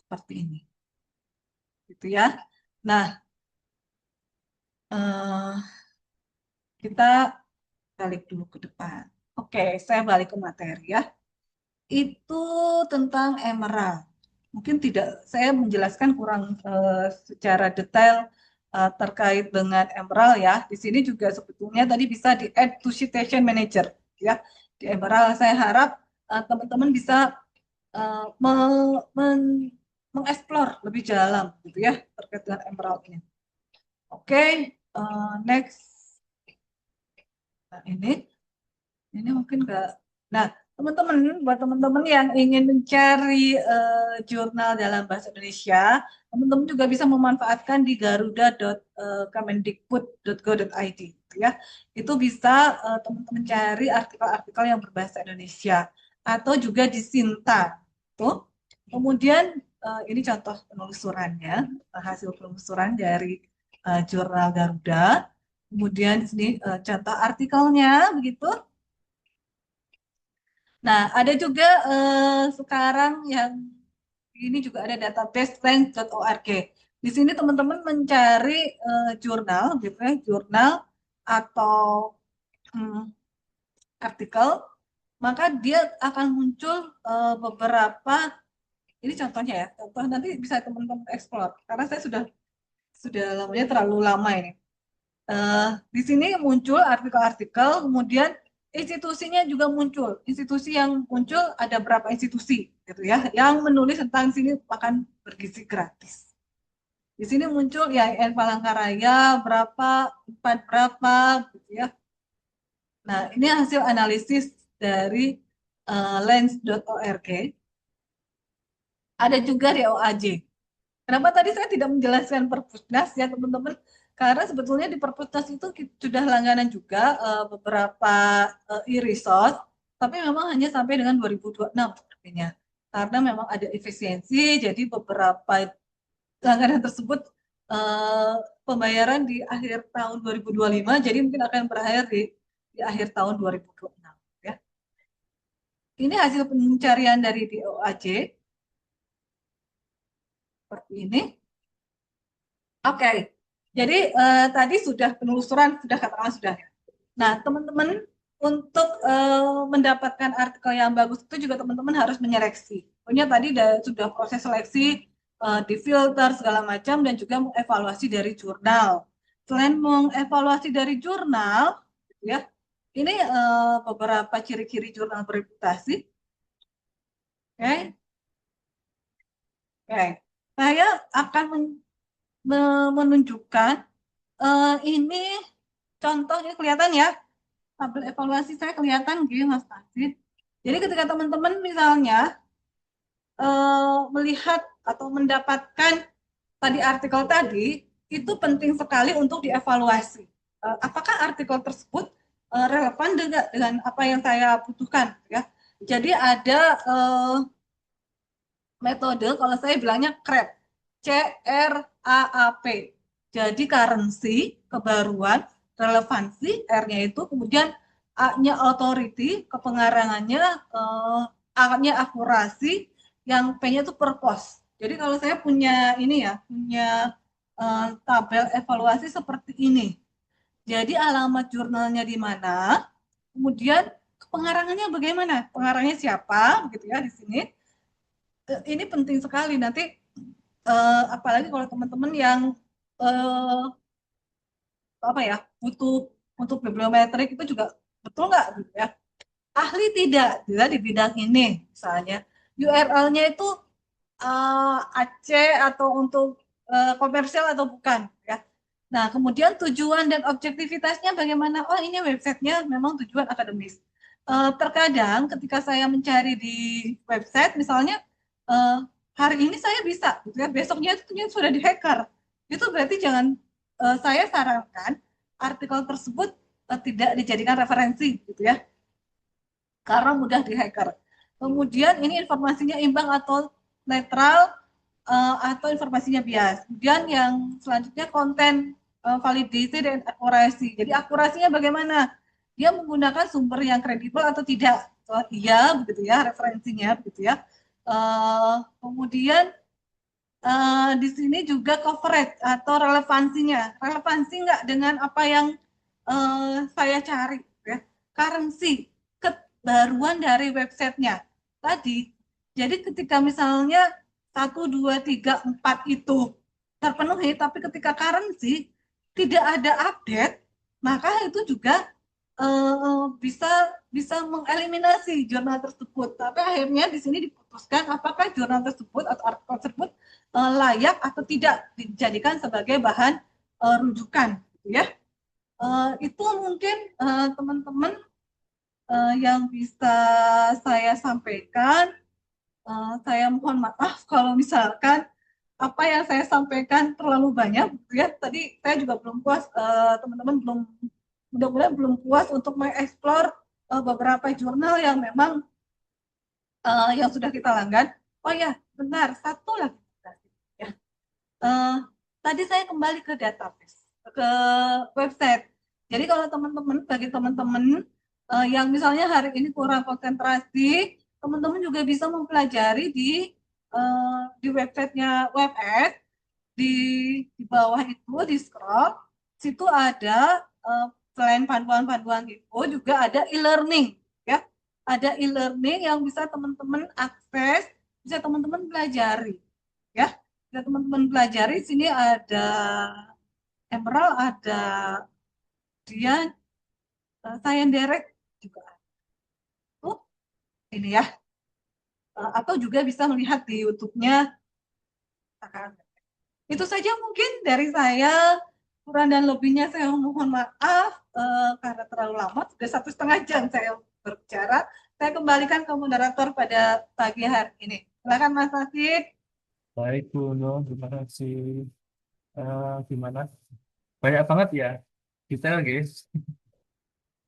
seperti ini, gitu ya. Nah, eh, kita balik dulu ke depan. Oke, saya balik ke materi ya. Itu tentang emerald. Mungkin tidak, saya menjelaskan kurang secara detail terkait dengan emerald ya. Di sini juga sebetulnya tadi bisa di add to citation manager ya. Di emerald saya harap teman-teman bisa mengeksplor lebih dalam gitu ya terkait dengan emeraldnya. Oke, next. Nah, ini mungkin enggak. Nah, teman-teman, buat teman-teman yang ingin mencari jurnal dalam bahasa Indonesia, teman-teman juga bisa memanfaatkan di garuda.kemendikbud.go.id gitu ya. Itu bisa teman-teman cari artikel-artikel yang berbahasa Indonesia atau juga di Sinta. Tuh. Kemudian ini contoh penelusurannya, hasil penelusuran dari jurnal Garuda. Kemudian di sini contoh artikelnya begitu. Nah, ada juga sekarang yang ini juga ada database rank.org. Di sini teman-teman mencari jurnal, gitu ya, jurnal atau hmm, artikel, maka dia akan muncul beberapa. Ini contohnya ya, contoh nanti bisa teman-teman explore. Karena saya sudah lamanya terlalu lama ini. Di sini muncul artikel-artikel, kemudian institusinya juga muncul. Institusi yang muncul ada berapa institusi, gitu ya, yang menulis tentang sini makan bergizi gratis. Di sini muncul ya IAIN Palangkaraya berapa, empat berapa, gitu ya. Nah, ini hasil analisis dari lens.org. Ada juga di OAJ. Kenapa tadi saya tidak menjelaskan Perpusnas ya teman-teman? Karena sebetulnya di Perpusnas itu sudah langganan juga beberapa e-resource, tapi memang hanya sampai dengan 2026 sepertinya. Karena memang ada efisiensi, jadi beberapa langganan tersebut eh, pembayaran di akhir tahun 2025, jadi mungkin akan berakhir di akhir tahun 2026. Ya. Ini hasil pencarian dari DOAJ, seperti ini. Oke, jadi tadi sudah penelusuran, sudah katakan sudah. Nah, teman-teman untuk mendapatkan artikel yang bagus itu juga teman-teman harus menyeleksi. Pokoknya tadi sudah proses seleksi, difilter segala macam dan juga mengevaluasi dari jurnal. Selain mengevaluasi dari jurnal, ya, ini beberapa ciri-ciri jurnal bereputasi. Oke, oke. Saya akan menunjukkan ini contohnya kelihatan ya, tabel evaluasi saya kelihatan gini Mas Tasid. Jadi ketika teman-teman misalnya melihat atau mendapatkan tadi artikel tadi, itu penting sekali untuk dievaluasi. Apakah artikel tersebut relevan dengan apa yang saya butuhkan ya. Jadi ada metode, kalau saya bilangnya CRAP, CRAAP. Jadi currency, kebaruan, relevansi, R-nya itu, kemudian A-nya authority, kepengarangannya, A-nya akurasi, yang P-nya itu purpose. Jadi kalau saya punya ini ya, punya tabel evaluasi seperti ini. Jadi alamat jurnalnya di mana, kemudian pengarangannya bagaimana, pengarangnya siapa, gitu ya di sini. Ini penting sekali nanti apalagi kalau teman-teman yang apa ya butuh untuk bibliometrik itu juga betul nggak gitu ya. Ahli tidak di bidang ini misalnya. URL-nya itu AC atau untuk komersial atau bukan ya. Nah, kemudian tujuan dan objektivitasnya bagaimana? Oh, ini websitenya memang tujuan akademis. Terkadang ketika saya mencari di website, misalnya eh, hari ini saya bisa, gitu ya, besoknya itu sudah dihacker. Itu berarti jangan, saya sarankan artikel tersebut tidak dijadikan referensi, gitu ya, karena mudah dihacker. Kemudian ini informasinya imbang atau netral, atau informasinya bias. Kemudian yang selanjutnya konten validity dan akurasi. Jadi akurasinya bagaimana? Dia menggunakan sumber yang kredibel atau tidak? Oh, iya, begitu ya, referensinya, begitu ya. Kemudian di sini juga coverage atau relevansinya. Relevansi nggak dengan apa yang saya cari, ya. Currency, kebaruan dari websitenya tadi. Jadi ketika misalnya 1, 2, 3, 4 itu terpenuhi, tapi ketika currency tidak ada update, maka itu juga bisa bisa mengeliminasi jurnal tersebut. Tapi akhirnya di sini diputuskan apakah jurnal tersebut atau artikel tersebut layak atau tidak dijadikan sebagai bahan rujukan, gitu ya. Itu mungkin teman-teman yang bisa saya sampaikan. Saya mohon maaf kalau misalkan apa yang saya sampaikan terlalu banyak, gitu ya. Tadi saya juga belum puas, teman-teman belum, mudah-mudahan belum puas untuk mengeksplor beberapa jurnal yang memang yang sudah kita langgan. Oh ya, benar, satu lagi. Ya. Eh, Tadi saya kembali ke database, ke website. Jadi kalau teman-teman, bagi teman-teman yang misalnya hari ini kurang konsentrasi, teman-teman juga bisa mempelajari di websitenya WebEx, di di bawah itu di scroll, situ ada selain panduan-panduan itu juga ada e-learning, ya. Ada e-learning yang bisa teman-teman akses, bisa teman-teman pelajari, ya. Bisa teman-teman pelajari. Sini ada Emerald, ada dia Science Direct juga ada. Tuh, ini ya. Atau juga bisa melihat di YouTube-nya. Itu saja mungkin dari saya. Kurang dan lebihnya saya mohon maaf karena terlalu lama, sudah 1,5 jam saya berbicara. Saya kembalikan ke moderator pada pagi hari ini. Silakan Mas Nasib. Baik, Bu Nur, terima kasih. Gimana? Banyak banget ya, detail guys.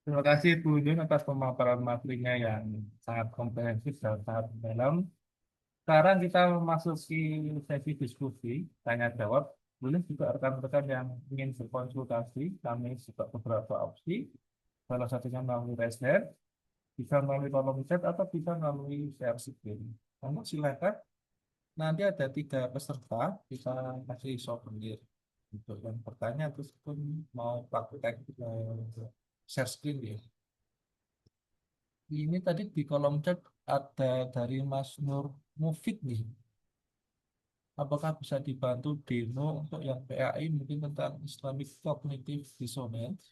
Terima kasih Bu Nur atas pemaparan materinya yang sangat komprehensif dan sangat mendalam. Sekarang kita memasuki sesi diskusi, tanya jawab. Boleh juga rekan-rekan yang ingin berkonsultasi, kami juga beberapa opsi. Salah satunya melalui raise hand, bisa melalui kolom chat atau bisa melalui share screen. Kamu silakan. Nanti ada 3 peserta, kita kasih souvenir untuk yang bertanya terus pun mau praktek share screen ya. Ini tadi di kolom chat ada dari Mas Nur Mufid nih. Apakah bisa dibantu demo untuk yang PAI mungkin tentang Islamic Cognitive Dissonance?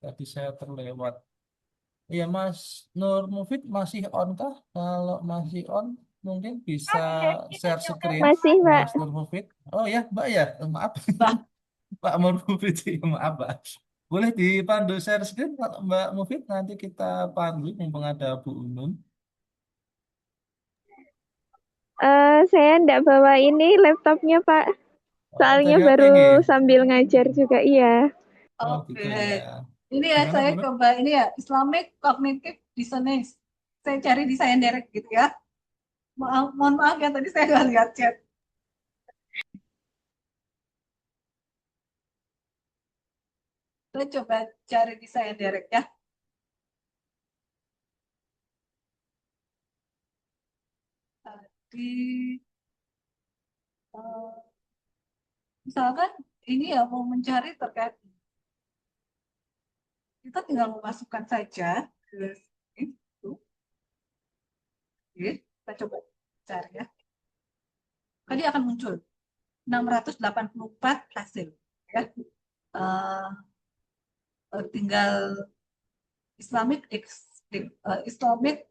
Tadi saya terlewat. Iya Mas Nur Mufid masih on kah? Kalau masih on mungkin bisa share screen Masih, Pak. Mas Nur Mufid. Oh ya Mbak ya, maaf Bah, Pak Nur Mufid, maaf Mbak. Boleh dipandu share screen Pak Mbak Mufid, nanti kita pandu mumpung ada Bu Unun. Saya enggak bawa ini laptopnya, Pak. Oh, Soalnya dari HP baru nih. sambil ngajar juga, iya. Oh oke. gitu ya. Ini ya Gimana saya Bu Nur? coba ini ya Islamic Cognitive Dissonance. Saya cari di Science Direct gitu ya. Mohon maaf ya tadi saya nggak lihat chat. Saya coba cari di Science Direct ya. Di eh, misalkan ini ya mau mencari terkait, kita tinggal memasukkan saja ke sini. Tuh. Oke, kita coba cari ya. Tadi akan muncul 684 hasil. Ya. Eh, tinggal Islamic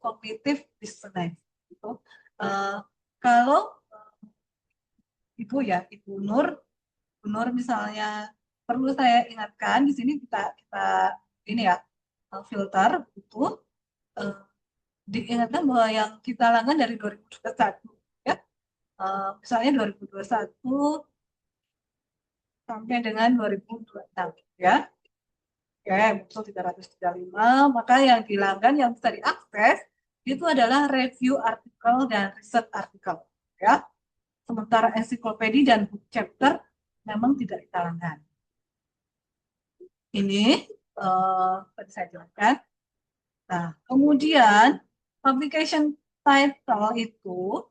Cognitive Dissonance. Gitu. Kalau Ibu ya, Ibu Nur misalnya perlu saya ingatkan di sini kita ini ya filter itu diingatkan bahwa yang kita lakukan dari 2021 ya, misalnya 2021 sampai dengan 2026 ya. Oke, muncul 335, maka yang dihilangkan yang bisa diakses itu adalah review artikel dan riset artikel ya. Sementara ensiklopedia dan book chapter memang tidak dihilangkan. Ini tadi saya jelaskan. Nah, kemudian publication title itu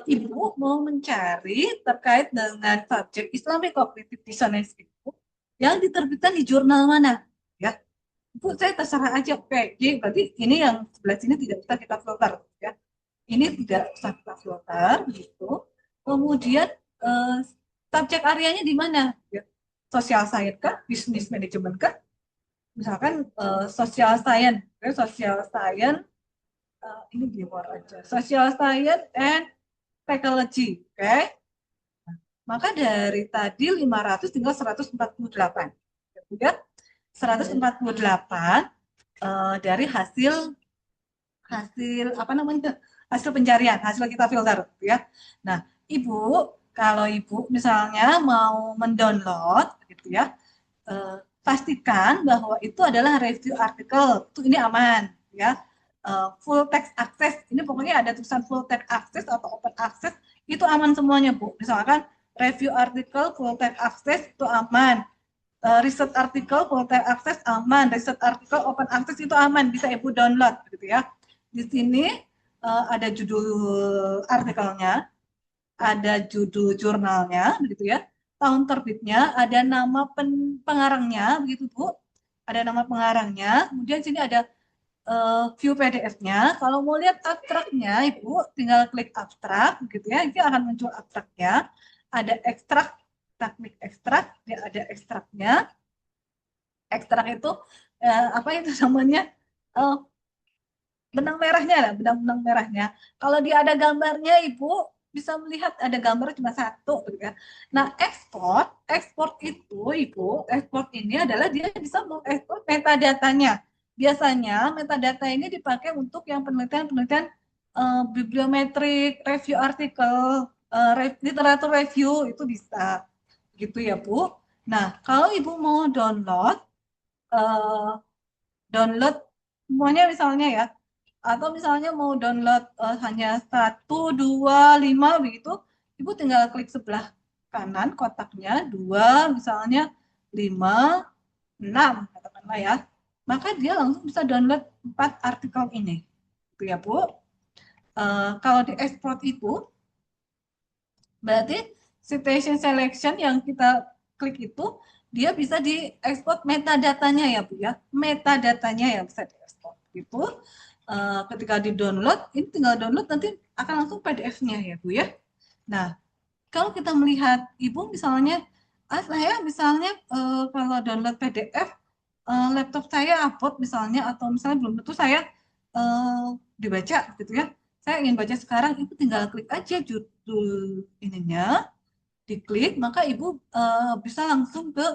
Ibu mau mencari terkait dengan subjek Islamic Cognitive Dissonance itu yang diterbitkan di jurnal mana ya. Ibu saya terserah aja, oke. Jadi berarti ini yang sebelah sini tidak bisa kita filter ya. Ini tidak bisa kita filter gitu. Kemudian subjek areanya di mana ya? Social science kah, business management kah? Misalkan social science ini di luar aja. Social science and psychology, oke? Maka dari tadi 500 tinggal 148. Kemudian 148 dari hasil apa namanya? Hasil pencarian, hasil kita filter ya. Nah, Ibu, kalau Ibu misalnya mau mendownload gitu ya, pastikan bahwa itu adalah review artikel, itu ini aman ya. Full text access, ini pokoknya ada tulisan full text access atau open access, itu aman semuanya Bu. Misalkan review artikel full text access itu aman, riset artikel full text access aman, riset artikel open access itu aman, bisa Ibu download gitu ya. Di sini ada judul artikelnya, ada judul jurnalnya begitu ya, tahun terbitnya, ada nama pengarangnya begitu Bu, ada nama pengarangnya, kemudian sini ada view PDF-nya. Kalau mau lihat abstraknya Ibu tinggal klik abstrak gitu ya, ini akan muncul abstraknya, ada ekstrak, teknik ekstrak, dia ada ekstraknya. Ekstrak itu apa itu namanya, benang merahnya lah, benang merahnya. Kalau dia ada gambarnya Ibu bisa melihat ada gambar cuma satu gitu ya. Nah, ekspor itu Ibu, ekspor ini adalah dia bisa mengekspor metadatanya. Biasanya metadata ini dipakai untuk yang penelitian-penelitian bibliometrik, review artikel, literatur review itu bisa. Gitu ya, Bu. Nah, kalau Ibu mau download semuanya misalnya ya, atau misalnya mau download hanya 1, 2, 5 begitu, Ibu tinggal klik sebelah kanan kotaknya, 2 misalnya, 5, 6 katakanlah ya. Maka dia langsung bisa download 4 artikel ini. Gitu ya Bu. Kalau di export itu, berarti citation selection yang kita klik itu, dia bisa diekspor metadatanya ya Bu ya. Metadatanya yang bisa diekspor. Gitu. Ketika di-download, ini tinggal download nanti akan langsung PDF-nya ya Bu ya. Nah, kalau kita melihat Ibu misalnya, saya misalnya kalau download PDF, laptop saya upload misalnya, atau misalnya belum tentu saya dibaca gitu ya. Saya ingin baca sekarang, Ibu tinggal klik aja judul ininya, diklik, maka Ibu bisa langsung ke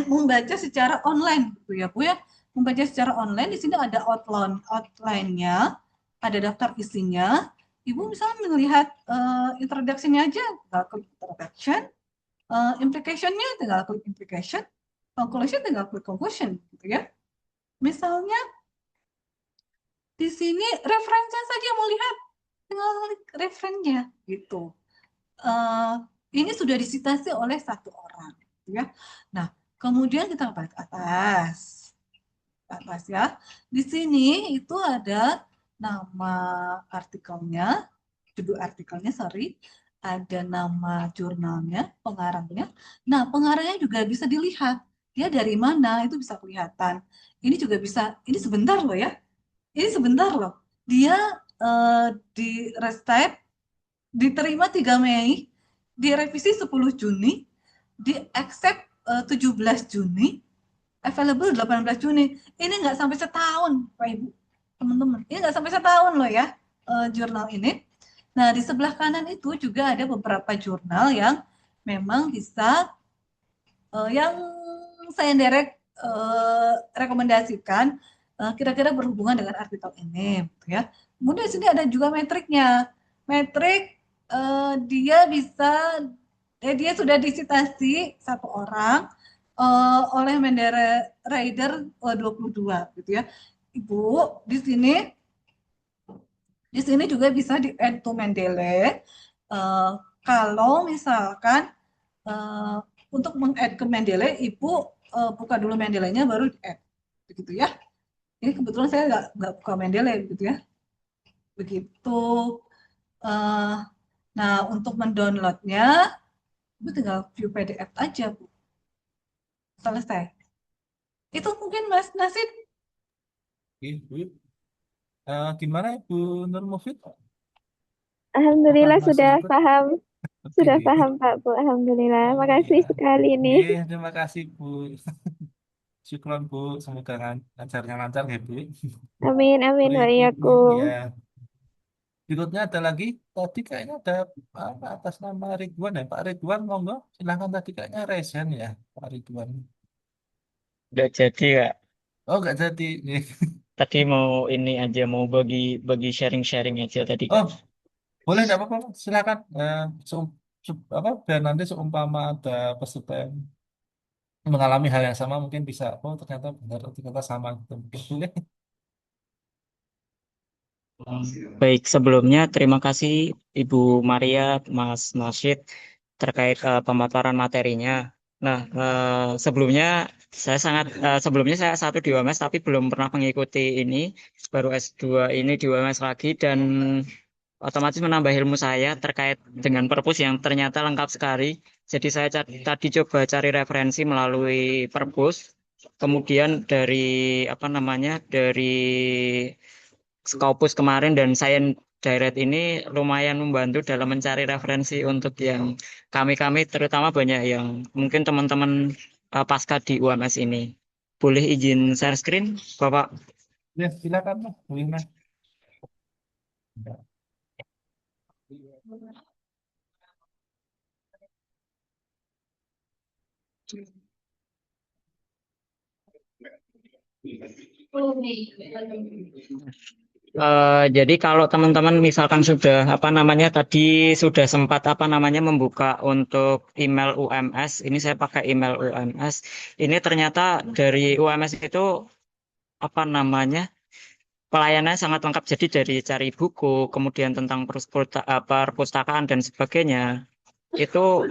membaca secara online gitu ya Bu ya. Membaca secara online, di sini ada outline-nya, ada daftar isinya. Ibu misalnya melihat introduction-nya aja, tinggal klik introduction, implication-nya tinggal klik implication, conclusion tinggal klik conclusion gitu ya. Misalnya di sini referensinya saja mau lihat, tinggal klik referensinya gitu. Ini sudah disitasi oleh satu orang gitu ya. Nah, kemudian kita balik ke atas ya. Di sini itu ada nama artikelnya, judul artikelnya, ada nama jurnalnya, pengarangnya. Nah, pengarangnya juga bisa dilihat. Dia dari mana, itu bisa kelihatan. Ini juga bisa, ini sebentar loh ya. Ini sebentar loh. Dia di retype, diterima 3 Mei, direvisi 10 Juni, di accept 17 Juni, available 18 Juni. Ini nggak sampai setahun, Pak Ibu, teman-teman. Ini nggak sampai setahun loh ya, jurnal ini. Nah, di sebelah kanan itu juga ada beberapa jurnal yang memang bisa, yang saya direct rekomendasikan, kira-kira berhubungan dengan artikel ini, gitu ya. Kemudian di sini ada juga metriknya. Metrik, dia sudah disitasi satu orang oleh Mendeley Rider 22, gitu ya. Ibu, di sini juga bisa di add to Mendeley. Kalau misalkan untuk meng-add ke Mendeley, Ibu buka dulu Mendeley-nya baru di-add, begitu ya. Ini kebetulan saya nggak buka Mendeley, begitu ya. Begitu. Nah, untuk mendownloadnya, Ibu tinggal view PDF aja, Bu. Selesai. Itu mungkin Mas Nasid. Oke, Bu. Gimana Ibu Nur Mufid? Alhamdulillah Apa masih ikut? Oke, sudah oke. paham Pak Bu. Alhamdulillah. Oh Makasih iya. sekali Oke, nih. terima kasih Bu. Syukron Bu, semoga lancarnya lancar ya Bu. Amin amin wa Berikutnya iyyakum. ya, berikutnya ada lagi. Tadi kayaknya ada apa atas nama Ridwan ya, Pak Ridwan, monggo silakan, tadi kayaknya resen ya Pak Ridwan. Udah jadi Kak. Oh nggak jadi. Tadi mau ini aja mau bagi bagi sharing-sharing aja tadi Kak. Oh boleh, nggak apa-apa, silakan. Apa biar nanti seumpama ada peserta yang mengalami hal yang sama mungkin bisa, oh ternyata benar, ternyata sama gitu. Mungkin boleh. Baik, sebelumnya terima kasih Ibu Maria, Mas Nasyid terkait pemaparan materinya. Nah, sebelumnya saya satu di UMS tapi belum pernah mengikuti ini, baru S2 ini di UMS lagi dan otomatis menambah ilmu saya terkait dengan perpus yang ternyata lengkap sekali. Jadi saya tadi coba cari referensi melalui perpus, kemudian dari apa namanya dari Scopus kemarin dan Science Direct ini lumayan membantu dalam mencari referensi untuk yang kami-kami terutama banyak yang mungkin teman-teman pasca di UMS ini. Boleh izin share screen, Bapak? Ya silakan Mas, boleh Mas. Jadi kalau teman-teman misalkan sudah apa namanya tadi sudah sempat apa namanya membuka untuk email UMS, ini saya pakai email UMS. Ini ternyata dari UMS itu apa namanya pelayanannya sangat lengkap. Jadi dari cari buku, kemudian tentang perpustakaan dan sebagainya itu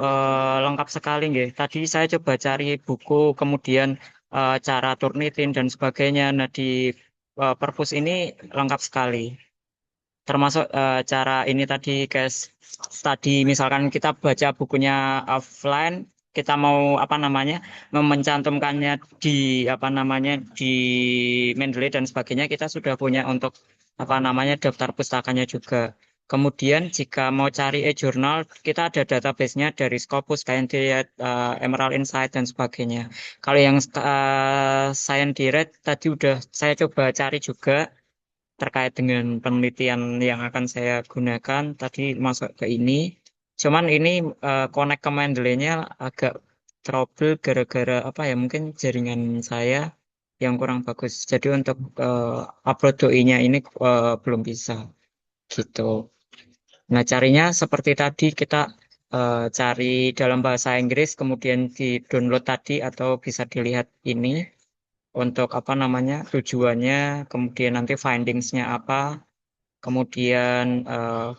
lengkap sekali nggih. Tadi saya coba cari buku, kemudian cara Turnitin dan sebagainya. Nah di perpus ini lengkap sekali. Termasuk cara ini tadi guys, tadi misalkan kita baca bukunya offline, kita mau apa namanya mencantumkannya di apa namanya di Mendeley dan sebagainya, kita sudah punya untuk apa namanya daftar pustakanya juga. Kemudian jika mau cari e-journal, kita ada database-nya dari Scopus, Science Emerald Insight dan sebagainya. Kalau yang Science Direct tadi udah saya coba cari juga terkait dengan penelitian yang akan saya gunakan tadi masuk ke ini. Cuman ini connect ke Mendeley-nya agak trouble gara-gara apa ya mungkin jaringan saya yang kurang bagus. Jadi untuk upload doi-nya ini belum bisa gitu. Nah, carinya seperti tadi kita cari dalam bahasa Inggris kemudian di-download tadi atau bisa dilihat ini untuk apa namanya tujuannya, kemudian nanti findingsnya apa, kemudian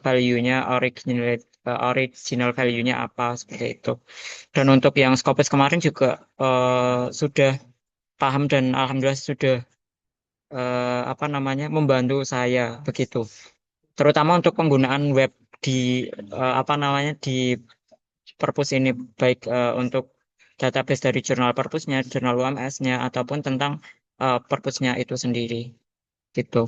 value-nya original value-nya apa seperti itu. Dan untuk yang Scopus kemarin juga sudah paham dan alhamdulillah sudah apa namanya membantu saya begitu. Terutama untuk penggunaan web di apa namanya di perpus ini baik untuk database dari jurnal perpusnya, jurnal UMS-nya ataupun tentang perpusnya itu sendiri gitu.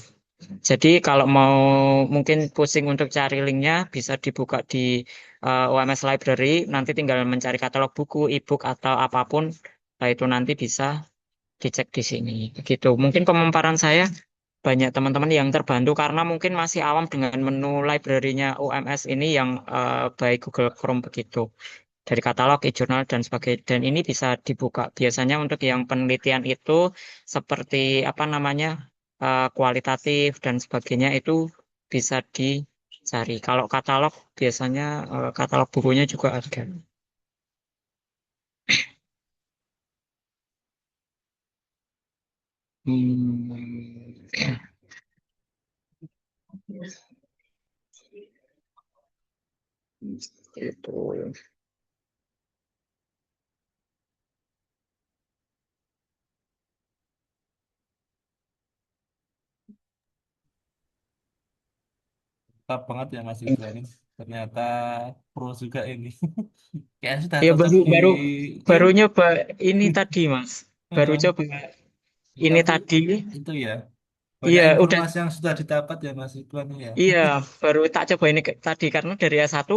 Jadi kalau mau mungkin pusing untuk cari linknya bisa dibuka di OMS Library, nanti tinggal mencari katalog buku, e-book atau apapun, nah itu nanti bisa dicek di sini. Begitu. Mungkin pemaparan saya banyak teman-teman yang terbantu karena mungkin masih awam dengan menu library-nya UMS ini yang baik Google Chrome begitu. Dari katalog, e-journal, dan sebagainya. Dan ini bisa dibuka. Biasanya untuk yang penelitian itu seperti apa namanya kualitatif dan sebagainya itu bisa dicari. Kalau katalog biasanya katalog bukunya juga ada. Hmm, itu. Mantap banget ya Mas Ridwan ini. Ternyata pro juga ini. Kayaknya sudah Ya cocok baru di baru tim. baru nyoba ini tadi Mas. Baru Heeh. coba ini Tapi tadi. itu ya, banyak Iya, udah. informasi yang sudah didapat ya Mas Ridwan ini ya. Iya, baru tak coba ini tadi karena dari A1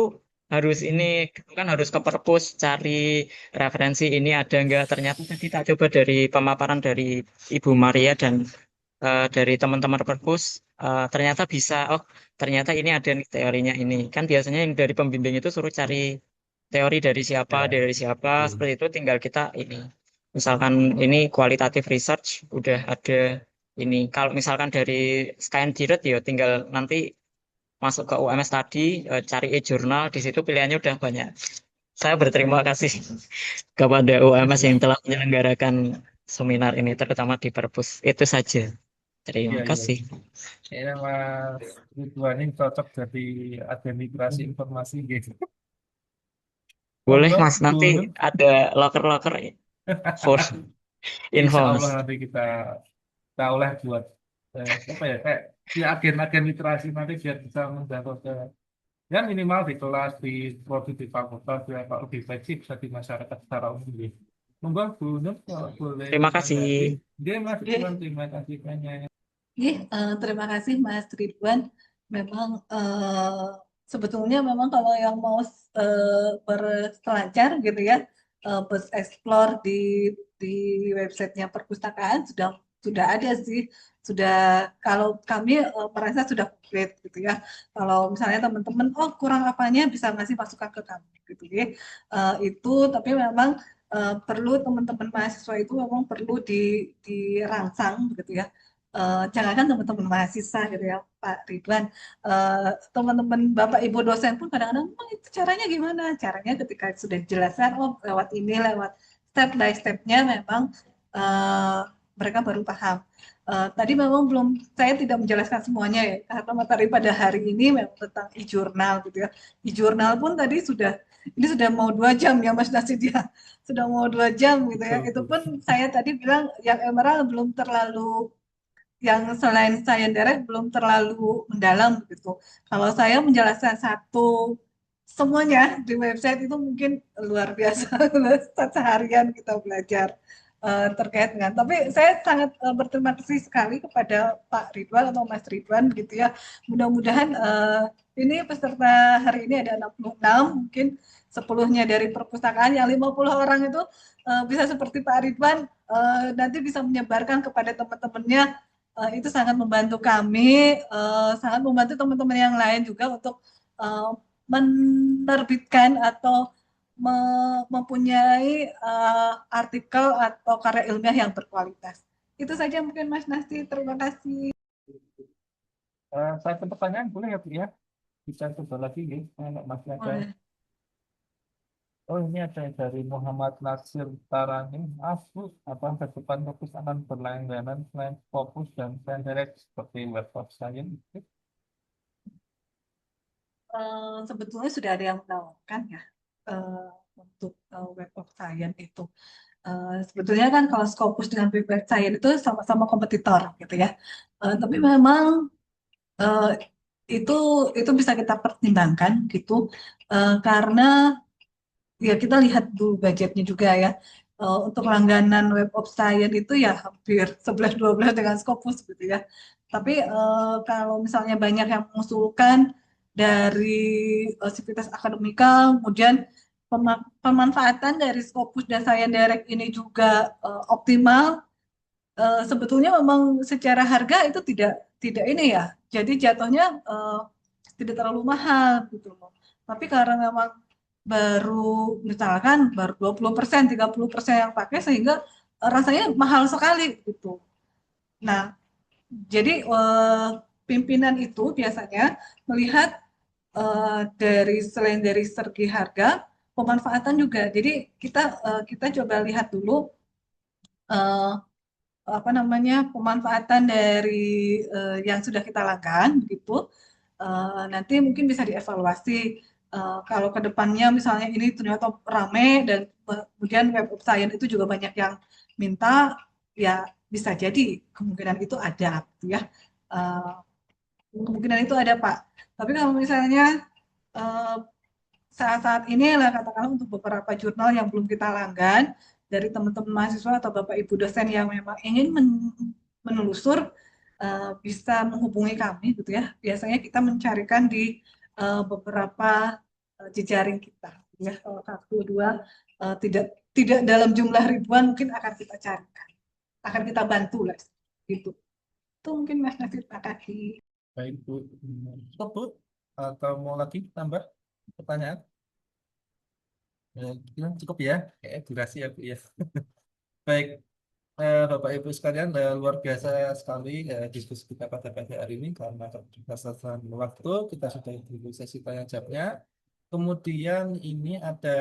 harus ini kan harus ke perpus cari referensi ini ada enggak. Ternyata tadi tak coba dari pemaparan dari Ibu Maria dan dari teman-teman perpus ternyata bisa. Oh, ternyata ini ada nih teorinya ini. Kan biasanya yang dari pembimbing itu suruh cari teori Ya, dari siapa betul. seperti itu tinggal kita ini. Misalkan ini kualitatif research udah ada ini. Kalau misalkan dari Science Direct ya tinggal nanti masuk ke UMS tadi, cari e-jurnal, di situ pilihannya udah banyak. Saya berterima kasih kepada UMS yang telah menyelenggarakan seminar ini, terutama di Perpus. Itu saja. Terima Iya, iya. kasih. Kayaknya Mas Ridwan ini cocok jadi administrasi informasi gitu. Boleh, Monggo, Mas. Bu Nanti Nur. ada loker-loker for info, Insya Allah Mas. nanti kita olah buat apa ya kayak di agen-agen literasi nanti biar bisa menjangkau ke ya minimal di kelas di prodi di fakultas ya kalau lebih baik sih bisa di masyarakat secara umum ya. Monggo Bu Nur kalau boleh Terima kasih. menanggapi. Dia Mas Ridwan Oke. terima kasih banyak. Terima kasih Mas Ridwan. Memang sebetulnya memang kalau yang mau berselancar gitu ya, explore di websitenya perpustakaan sudah ada sih. Sudah kalau kami merasa sudah complete gitu ya. Kalau misalnya teman-teman oh kurang apanya bisa ngasih masukan ke kami gitu ya. Itu tapi memang perlu teman-teman mahasiswa itu memang perlu dirangsang gitu ya, jangankan teman-teman mahasiswa gitu ya Pak Ridwan, teman-teman Bapak Ibu dosen pun kadang-kadang "Oh, itu caranya gimana?" Caranya ketika sudah dijelaskan, oh lewat ini, lewat step by stepnya memang eh, mereka baru paham. Tadi memang belum, saya tidak menjelaskan semuanya ya, karena materi pada hari ini memang tentang e-jurnal gitu ya. E-jurnal pun tadi ini sudah mau 2 jam ya Mas Nasid ya, sudah mau 2 jam gitu ya. Betul, Itu betul. pun saya tadi bilang yang emerald belum terlalu, yang selain saya direct belum terlalu mendalam gitu. Kalau saya menjelaskan semuanya di website itu mungkin luar biasa, seharian kita belajar terkait dengan. Tapi saya sangat berterima kasih sekali kepada Pak Ridwan atau Mas Ridwan gitu ya. Mudah-mudahan ini peserta hari ini ada 66, mungkin 10-nya dari perpustakaan, yang 50 orang itu bisa seperti Pak Ridwan, nanti bisa menyebarkan kepada teman-temannya. Itu sangat membantu kami, sangat membantu teman-teman yang lain juga untuk uh, menerbitkan atau mempunyai artikel atau karya ilmiah yang berkualitas. Itu saja mungkin Mas Nasti, terima kasih. Saya ada pertanyaan boleh ya Bu ya? Bisa coba lagi nih, masih ada. Boleh. Oh ini ada yang dari Muhammad Nasir Tarani. Aku apa ke depan fokus akan berlangganan selain fokus dan direct seperti web of science. Sebetulnya sudah ada yang menawarkan ya, uh, untuk Web of Science itu. Sebetulnya kan kalau Scopus dengan Web of Science itu sama-sama kompetitor gitu ya. Tapi memang uh, itu itu bisa kita pertimbangkan gitu, karena ya kita lihat dulu budgetnya juga ya. Untuk langganan Web of Science itu ya hampir 11-12 dengan Scopus gitu ya. Tapi kalau misalnya banyak yang mengusulkan dari sivitas akademika, kemudian pemanfaatan dari Scopus dan Science Direct ini juga optimal, sebetulnya memang secara harga itu tidak ini ya. Jadi jatuhnya tidak terlalu mahal gitu loh. Tapi karena memang baru misalkan baru 20%, 30% yang pakai sehingga rasanya mahal sekali gitu. Nah, jadi pimpinan itu biasanya melihat dari selain dari segi harga, pemanfaatan juga. Jadi kita coba lihat dulu eh, apa namanya pemanfaatan dari yang sudah kita lakukan gitu. Nanti mungkin bisa dievaluasi kalau ke depannya misalnya ini ternyata rame dan kemudian web of science itu juga banyak yang minta, ya bisa jadi kemungkinan itu ada gitu ya. Eh, Kemungkinan itu ada Pak. Tapi kalau misalnya eh, saat-saat ini lah katakanlah untuk beberapa jurnal yang belum kita langgan dari teman-teman mahasiswa atau Bapak Ibu dosen yang memang ingin menelusur bisa menghubungi kami gitu ya. Biasanya kita mencarikan di beberapa jejaring kita ya. Kalau satu dua tidak tidak dalam jumlah ribuan mungkin akan kita carikan. Akan kita bantu lah gitu. Itu mungkin Mas Nasir, terima kasih. Baik Bu. Cukup Bu. Atau mau lagi tambah pertanyaan? Cukup ya. Kayak durasi ya Bu ya. Baik. Bapak Ibu sekalian, luar biasa sekali diskusi kita pada pagi hari ini karena keterbatasan waktu kita sudah dulu sesi tanya jawabnya. Kemudian ini ada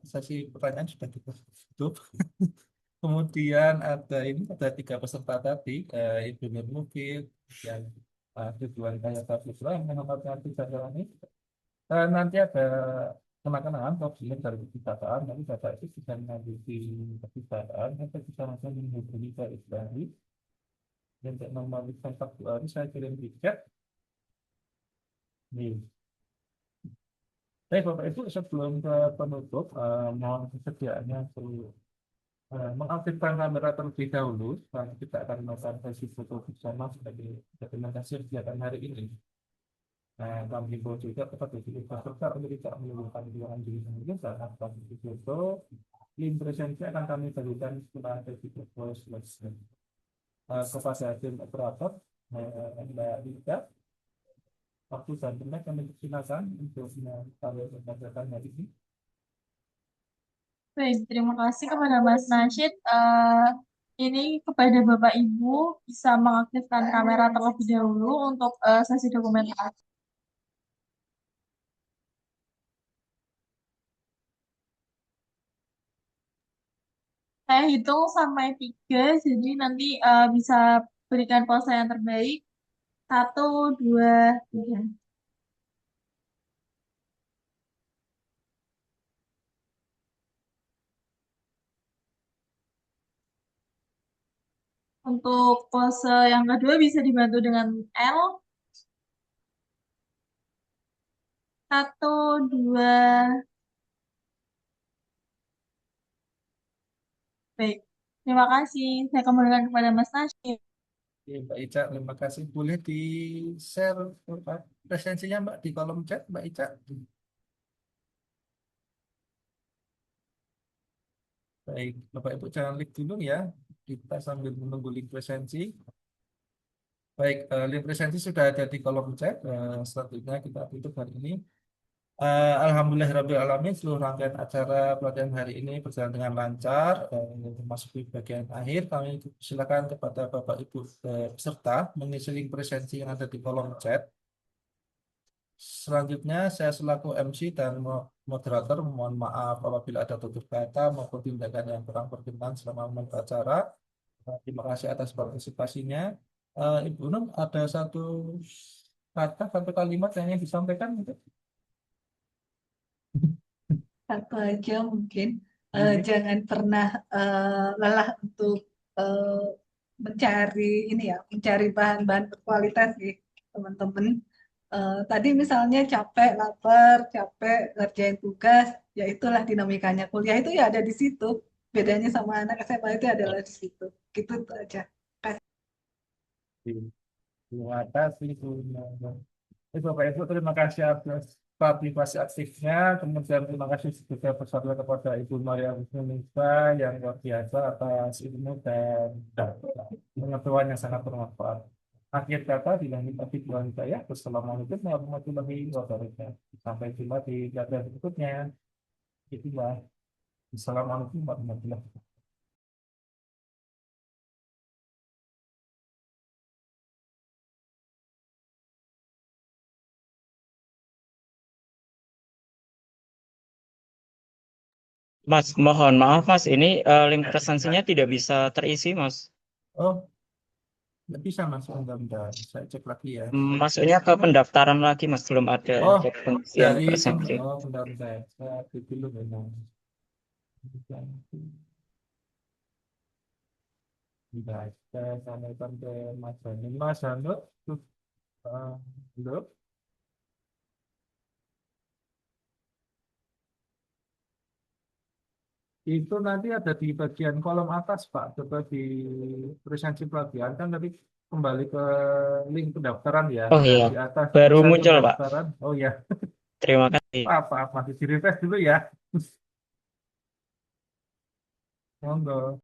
sesi pertanyaan sudah kita tutup. Kemudian ada tiga peserta tadi, Ibu Nur Mufid, yang Ridwan Kaya Putra yang menempatkan tiga ini. Nanti ada kenang-kenangan kalau dari perpustakaan, nanti Bapak itu bisa mengambil di perpustakaan, nanti bisa langsung menghubungi ke Isbari. Dan untuk nomor kontak ini saya kirim tiket. Nih. Baik Bapak Ibu, sebelum ke penutup, mohon kesediaannya untuk mengaktifkan kamera terlebih dahulu, karena kita akan melakukan sesi foto bersama sebagai dokumentasi kegiatan hari ini. Nah, kami himbau juga kepada seluruh peserta untuk tidak melakukan keluaran diri sendiri saat kami foto. Link presensi akan kami berikan setelah sesi foto selesai. Kepada tim operator, Mbak Rika, waktu dan tempat kami persilakan untuk menyampaikan hari ini. Baik, terima kasih kepada Mas Nasyid. Ini kepada Bapak Ibu bisa mengaktifkan kamera terlebih dahulu untuk sesi dokumentasi. Saya hitung sampai 3, jadi nanti bisa berikan pose yang terbaik. 1, 2, 3. Untuk pose yang kedua bisa dibantu dengan L. 1, 2. Baik, terima kasih. Saya kembalikan kepada Mas Nasyid. Oke, Mbak Ica, terima kasih. Boleh di-share presensinya Mbak di kolom chat, Mbak Ica. Baik, Bapak Ibu jangan klik dulu ya. Kita sambil menunggu link presensi. Baik, link presensi sudah ada di kolom chat. Selanjutnya kita tutup hari ini. Alhamdulillahirrahmanirrahim, seluruh rangkaian acara pelatihan hari ini berjalan dengan lancar. Termasuk di bagian akhir, kami silakan kepada Bapak Ibu peserta mengisi link presensi yang ada di kolom chat. Selanjutnya, saya selaku MC dan moderator mohon maaf apabila ada tutur kata maupun tindakan yang kurang berkenan selama membuat acara. Terima kasih atas partisipasinya. Ibu Num, ada satu kata, satu kalimat yang ingin disampaikan? Satu aja mungkin jangan pernah lelah untuk eh, mencari ini ya, mencari bahan-bahan berkualitas nih teman-teman. Tadi misalnya capek, lapar, capek ngerjain tugas, ya itulah dinamikanya kuliah itu ya ada di situ. Bedanya sama anak SMA itu adalah di situ. Gitu tuh aja. Terima kasih. Bapak Ibu, terima kasih atas partisipasi aktifnya. Kemudian terima kasih juga besarnya kepada Ibu Maria Wisnuningsa yang luar biasa atas ilmu dan pengetahuan yang sangat bermanfaat. Akhir kata dilanjut lagi bulan saya. Wassalamualaikum warahmatullahi wabarakatuh. Sampai jumpa di pelajaran berikutnya. Itulah. Assalamualaikum warahmatullahi wabarakatuh. Mas, mohon maaf Mas, ini link presensinya tidak bisa terisi Mas. Oh, nggak bisa masuk bentar. Saya cek lagi ya. Masuknya ke pendaftaran lagi Mas, belum ada Oh, untuk pengisian dari presensi. oh, bentar. Saya klik dulu memang. Baik, saya sampaikan ke Mas Dani. Mas Dani, halo. Itu nanti ada di bagian kolom atas, Pak. Coba di presensi pelatihan kan tadi kembali ke link pendaftaran ya. Oh Nah, iya, di atas baru tulisan muncul Pak. pendaftaran. Oh ya, Terima kasih. maaf, masih di refresh dulu ya. Monggo.